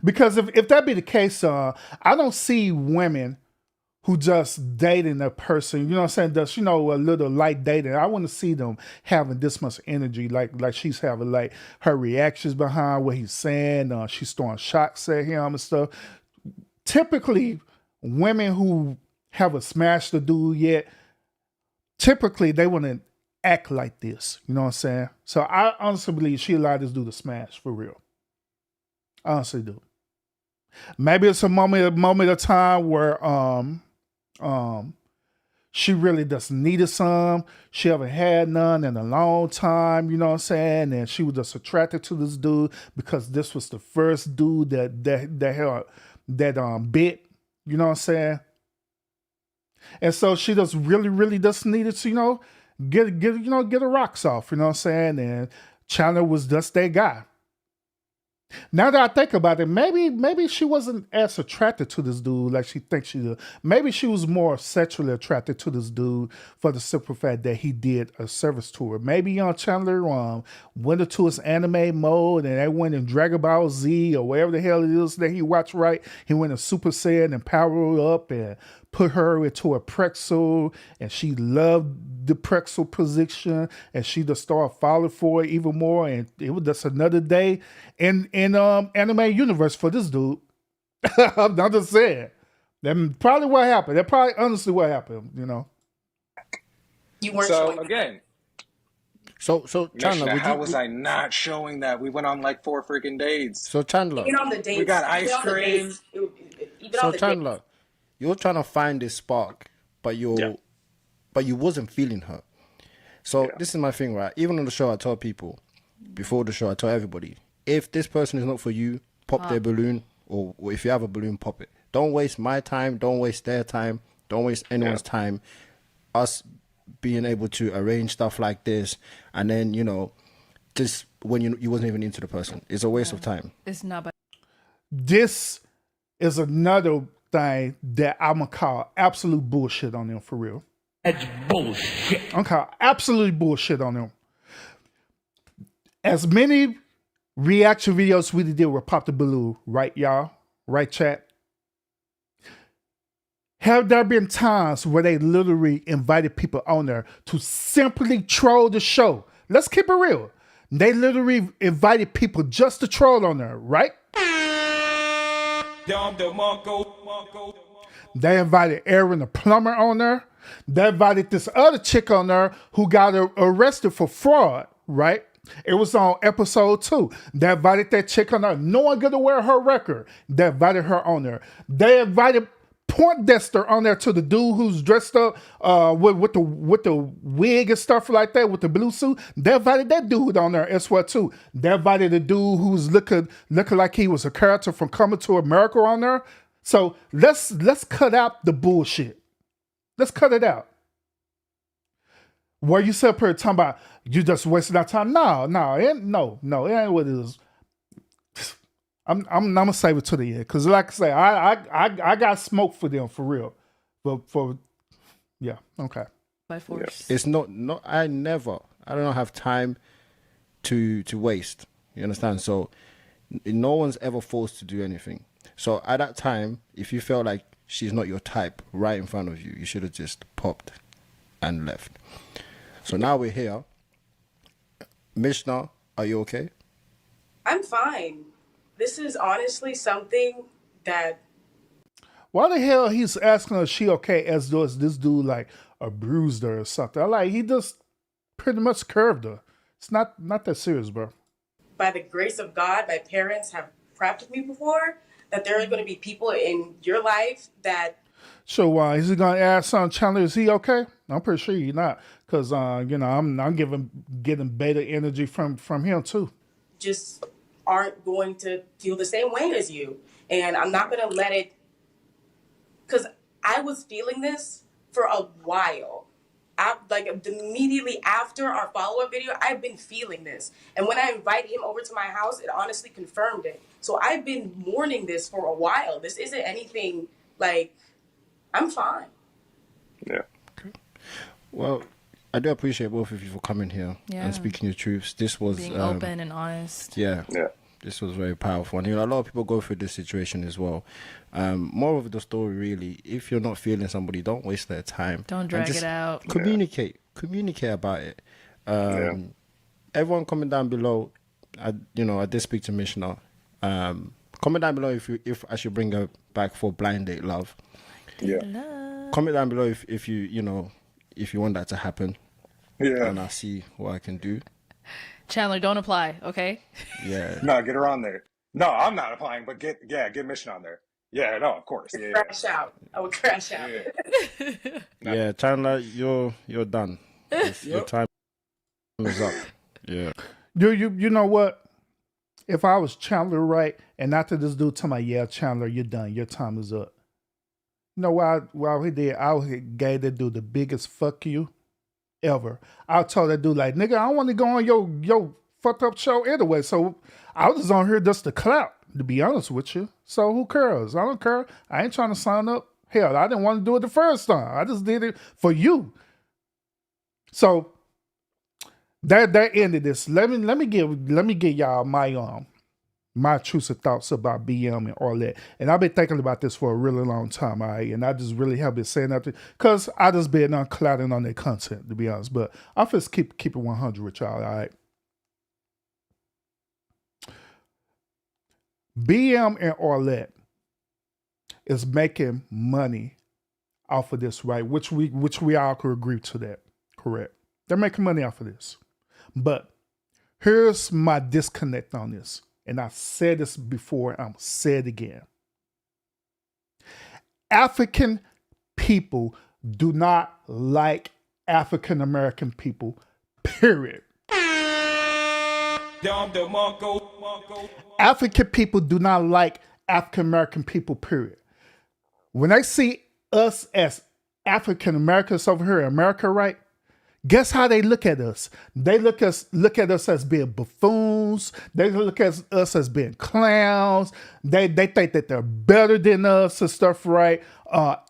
Because if that be the case, I don't see women who just dating a person, you know what I'm saying, just, a little light dating. I want to see them having this much energy, like she's having, like her reactions behind what he's saying. She's throwing shots at him and stuff. Typically, women who haven't smashed the dude yet, typically they wouldn't act like this. You know what I'm saying? So I honestly believe she allowed this dude to smash for real. I honestly do. Maybe it's a moment of time where she really just needed some. She haven't had none in a long time, you know what I'm saying? And she was just attracted to this dude because this was the first dude that bit, you know what I'm saying? And so she just really just needed to, you know, get her rocks off, you know what I'm saying? And Chandler was just that guy. Now that I think about it, maybe she wasn't as attracted to this dude like she thinks she did. Maybe she was more sexually attracted to this dude for the simple fact that he did a service to her. Maybe Chandler went into his anime mode and they went in Dragon Ball Z or whatever the hell it is that he watched, right? He went in Super Saiyan and powered up and put her into a pretzel, and she loved the pretzel position, and she just started falling for it even more, and it was just another day in anime universe for this dude. I'm just saying. That's probably what happened. That's probably honestly what happened, you know. You weren't So showing again, So Chandler, Mishnah, would how you? was I not showing that? We went on like 4 freaking dates. So Chandler, even on the dates. We got even ice on the cream. dates, even on the Chandler, dates. you're trying to find this spark, but you wasn't feeling her. So this is my thing, right? Even on the show, I tell people before the show, I tell everybody, if this person is not for you, pop their balloon, or if you have a balloon, pop it. Don't waste my time. Don't waste their time. Don't waste anyone's time. Us being able to arrange stuff like this, and then just when you wasn't even into the person, it's a waste of time. It's not. This is another thing that I'm gonna call absolute bullshit on them for real. That's bullshit. I'm gonna call absolute bullshit on them. As many reaction videos we did with Pop the Balloon, right, y'all? Right, chat? Have there been times where they literally invited people on there to simply troll the show? Let's keep it real. They literally invited people just to troll on there, right? They invited Aaron the plumber on there. They invited this other chick on there who got arrested for fraud, right? It was on episode 2. They invited that chick on there. No one gonna wear her record. They invited her on there. They invited Poindexter on there to the dude who's dressed up with the wig and stuff like that, with the blue suit. They invited that dude on there as well too. They invited the dude who's looking like he was a character from Coming to America on there. So let's cut out the bullshit. Let's cut it out. Where you sit up here talking about you just wasting our time. No, it ain't what it is. I'm gonna save it to the end because, like I say, I got smoke for them for real, but okay. By force. It's not. I don't have time to waste. You understand? So no one's ever forced to do anything. So at that time, if you felt like she's not your type right in front of you, you should have just popped and left. So now we're here. Mishnah, are you okay? I'm fine. This is honestly something that. Why the hell he's asking her, is she okay, as though this dude like abused her or something? Like he just pretty much curved her. It's not that serious, bro. By the grace of God, my parents have prepped me before that there are going to be people in your life that. So is he gonna ask Chandler, is he okay? I'm pretty sure he's not, because I'm getting beta energy from him too. Just aren't going to feel the same way as you, and I'm not going to let it. Because I was feeling this for a while. Immediately after our follow-up video, I've been feeling this. And when I invited him over to my house, it honestly confirmed it. So I've been mourning this for a while. This isn't anything like, I'm fine. Yeah. Well, I do appreciate both of you for coming here and speaking your truths. This was being open and honest. Yeah. This was very powerful. And a lot of people go through this situation as well. More of the story, really, if you're not feeling somebody, don't waste their time. Don't drag it out. Communicate about it. Everyone comment down below. I did speak to Mishnah. Comment down below if I should bring her back for Blind Date Love. Yeah. comment down below if you if you want that to happen, Yeah. and I'll see what I can do. Chandler, don't apply, okay? Yeah. No, get her on there. No, I'm not applying, but get Mission on there. Yeah, no, of course. Yeah, yeah. Crash out. I would crash out. Yeah, Chandler, you're done. Your time is up. Yeah. You know what? If I was Chandler, right, and after this dude tell me, yeah, Chandler, you're done. Your time is up. You know what he did? I gave that dude the biggest fuck you ever. I told that dude, like, nigga, I don't want to go on your fucked up show anyway. So I was just on here just to clap, to be honest with you. So who cares? I don't care. I ain't trying to sign up. Hell, I didn't want to do it the first time. I just did it for you. So that ended this. Let me give y'all my intrusive thoughts about BM and all that. And I've been thinking about this for a really long time, all right? And I just really have been saying that because I just been unclouding on their content, to be honest. But I'll just keep it 100 with y'all, all right? BM and Arlette is making money off of this, right? Which we all could agree to that, correct? They're making money off of this. But here's my disconnect on this. And I said this before, and I'm going to say it again. African people do not like African American people, period. African people do not like African American people, period. When they see us as African Americans over here in America, right? Guess how they look at us? They look at us as being buffoons. They look at us as being clowns. They think that they're better than us and stuff, right?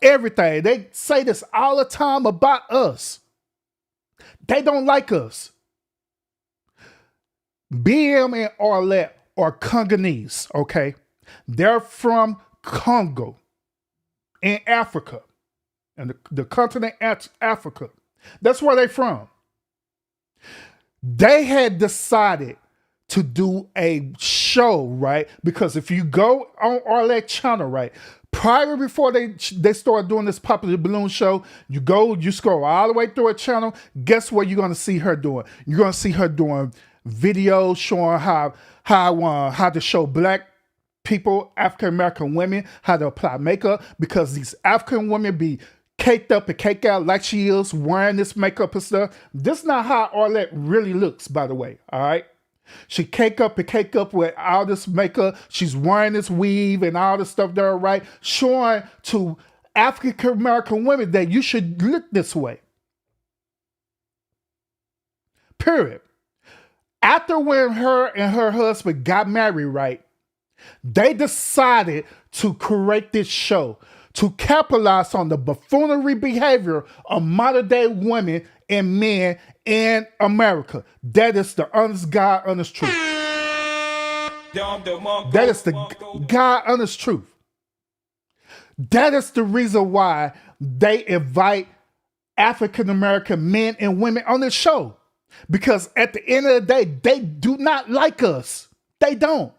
Everything. They say this all the time about us. They don't like us. BM and Arlette are Congolese, okay? They're from Congo in Africa, and the continent Africa. That's where they're from. They had decided to do a show, right? Because if you go on Arlette channel, right, before they started doing this Popular Balloon show, you scroll all the way through her channel, guess what you're going to see her doing? You're going to see her doing videos showing how to show black people, African American women, how to apply makeup, because these African women be caked up and caked out like she is, wearing this makeup and stuff. This is not how Arlette really looks, by the way, all right? She cake up with all this makeup. She's wearing this weave and all this stuff there, right? Showing to African American women that you should look this way. Period. After when her and her husband got married, right, they decided to create this show to capitalize on the buffoonery behavior of modern day women and men in America. That is the honest God, honest truth. That is the God, honest truth. That is the reason why they invite African American men and women on this show. Because at the end of the day, they do not like us. They don't.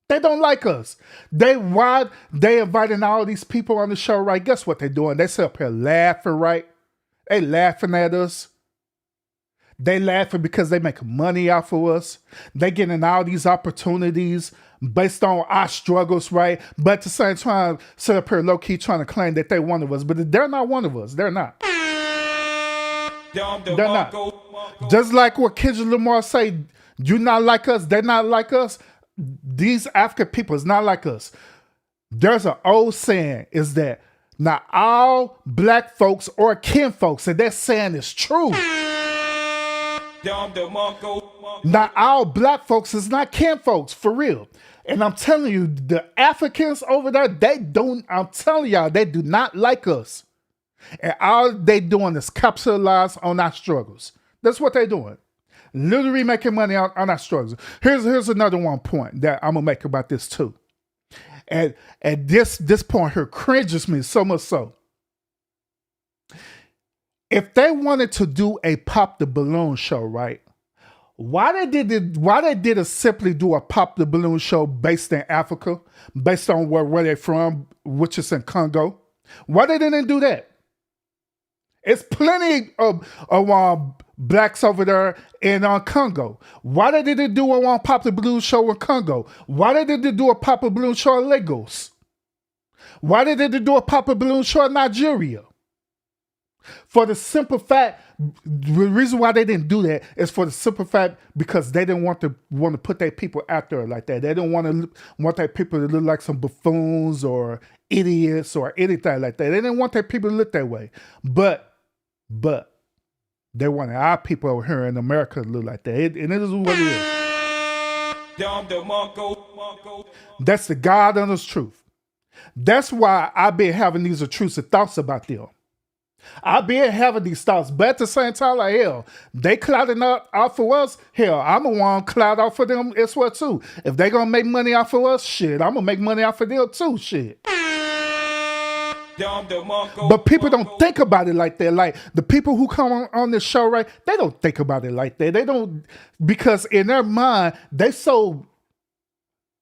They don't like us. Why they inviting all these people on the show, right? Guess what they're doing? They sit up here laughing, right? They laughing at us. They laughing because they make money off of us. They getting all these opportunities based on our struggles, right? But at the same time, sit up here low-key trying to claim that they're one of us. But they're not one of us. They're not. They're not. Just like what Kendrick Lamar say, you not like us, they're not like us. These African people is not like us. There's an old saying is that not all black folks or kin folks, and that saying is true. Not all black folks is not kin folks, for real. And I'm telling you, the Africans over there, I'm telling y'all, they do not like us. And all they doing is capitalize on our struggles. That's what they're doing. Literally making money on our struggles. Here's another one point that I'm gonna make about this too. And this point here cringes me so much so. If they wanted to do a Pop the Balloon show, right? Why they didn't simply do a Pop the Balloon show based in Africa, based on where they're from, which is in Congo? Why they didn't do that? It's plenty of blacks over there in Congo. Why did they do a Pop the Balloon show in Congo? Why did they do a Pop the Balloon show in Lagos? Why did they do a Pop the Balloon show in Nigeria? For the simple fact, the reason why they didn't do that is for the simple fact because they didn't want to put their people out there like that. They didn't want their people to look like some buffoons or idiots or anything like that. They didn't want their people to look that way. But they wanted our people over here in America to look like that. And it is what it is. That's the God honest truth. That's why I've been having these intrusive thoughts about them. I've been having these thoughts, but at the same time, like, hell, they clouding out for us. Hell, I'm the one cloud out for them as well, too. If they gonna make money off of us, shit, I'm gonna make money off of them, too, shit. But people don't think about it like that. Like, the people who come on this show, right, they don't think about it like that. They don't, because in their mind, they so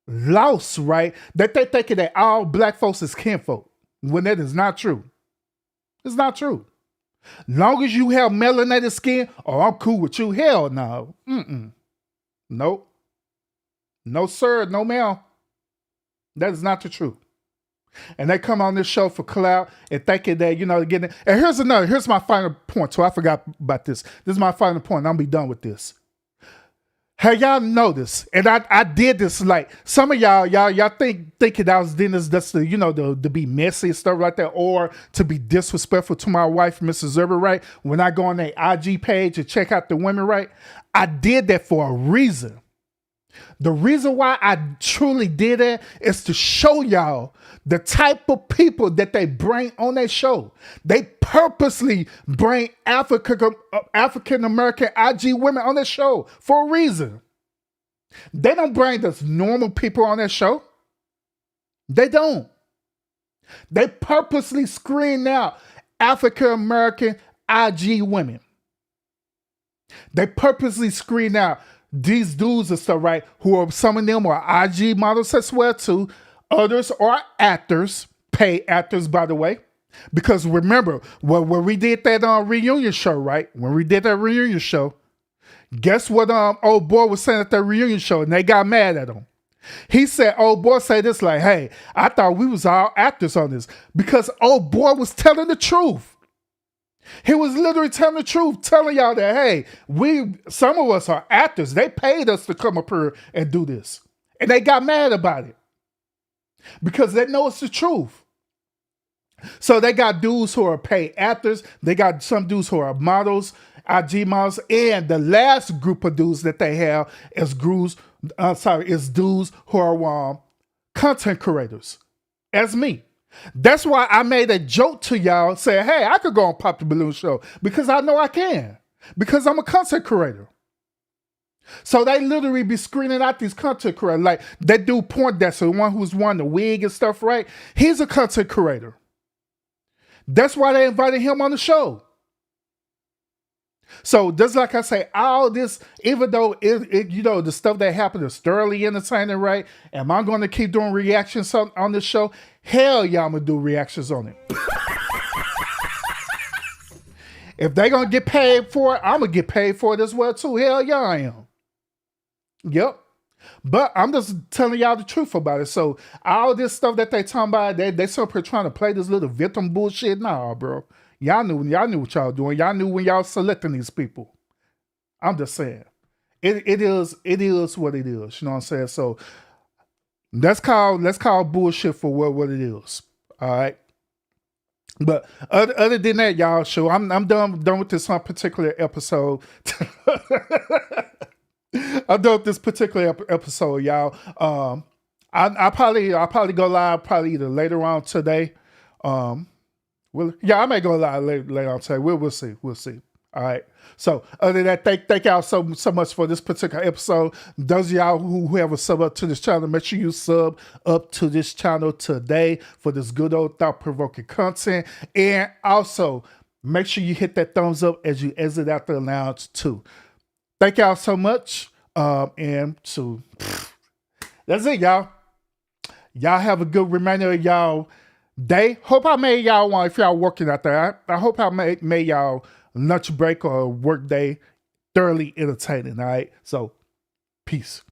lost, right, that they thinking that all black folks is kinfolk, when that is not true. It's not true. Long as you have melanated skin, oh, I'm cool with you. Hell no. Nope. No, sir. No, ma'am. That is not the truth. And they come on this show for clout and thinking that, getting. And here's my final point. So I forgot about this. This is my final point. I'm going to be done with this. Have y'all noticed? And I did this, like, some of y'all thinking I was doing this just to be messy and stuff like that, or to be disrespectful to my wife, Mrs. Zerber, right? When I go on their IG page and check out the women, right? I did that for a reason. The reason why I truly did that is to show y'all the type of people that they bring on their show. They purposely bring African American IG women on their show for a reason. They don't bring those normal people on their show. They don't. They purposely screen out African American IG women. They purposely screen out these dudes and stuff, right? Who are, some of them are IG models as well too. Others are actors, paid actors, by the way. Because remember, when we did that reunion show, right? When we did that reunion show, guess what old boy was saying at that reunion show? And they got mad at him. He said, old boy said this like, hey, I thought we was all actors on this. Because old boy was telling the truth. He was literally telling the truth, telling y'all that, hey, some of us are actors. They paid us to come up here and do this. And they got mad about it. Because they know it's the truth. So they got dudes who are paid actors. They got some dudes who are models, IG models. And the last group of dudes that they have is dudes who are content creators. As me. That's why I made a joke to y'all saying, hey, I could go on Pop the Balloon show because I know I can. Because I'm a content creator. So they literally be screening out these content creators. Like that dude Poindexter, the one who's won the wig and stuff, right? He's a content creator. That's why they invited him on the show. So just like I say, all this, even though the stuff that happened is thoroughly entertaining, right? Am I going to keep doing reactions on this show? Hell yeah, I'm going to do reactions on it. If they're going to get paid for it, I'm going to get paid for it as well too. Hell yeah, I am. Yep. But I'm just telling y'all the truth about it. So all this stuff that they talking about, they super trying to play this little victim bullshit. Nah, bro. Y'all knew what y'all doing. Y'all knew when y'all selecting these people. I'm just saying. It is what it is. You know what I'm saying? So let's call bullshit for what it is. All right. But other than that, y'all, so I'm done with this particular episode. I'm done with this particular episode, y'all. I'll probably go live either later on today. I may go live later on today. We'll see. We'll see. All right. So other than that, thank y'all so much for this particular episode. Those of y'all who have a sub up to this channel, make sure you sub up to this channel today for this good old thought-provoking content. And also make sure you hit that thumbs up as you exit out the lounge too. Thank y'all so much. And that's it, y'all. Y'all have a good remainder of y'all day. Hope I made y'all one if y'all working out there. I hope I made y'all lunch break or work day thoroughly entertaining. All right. So peace.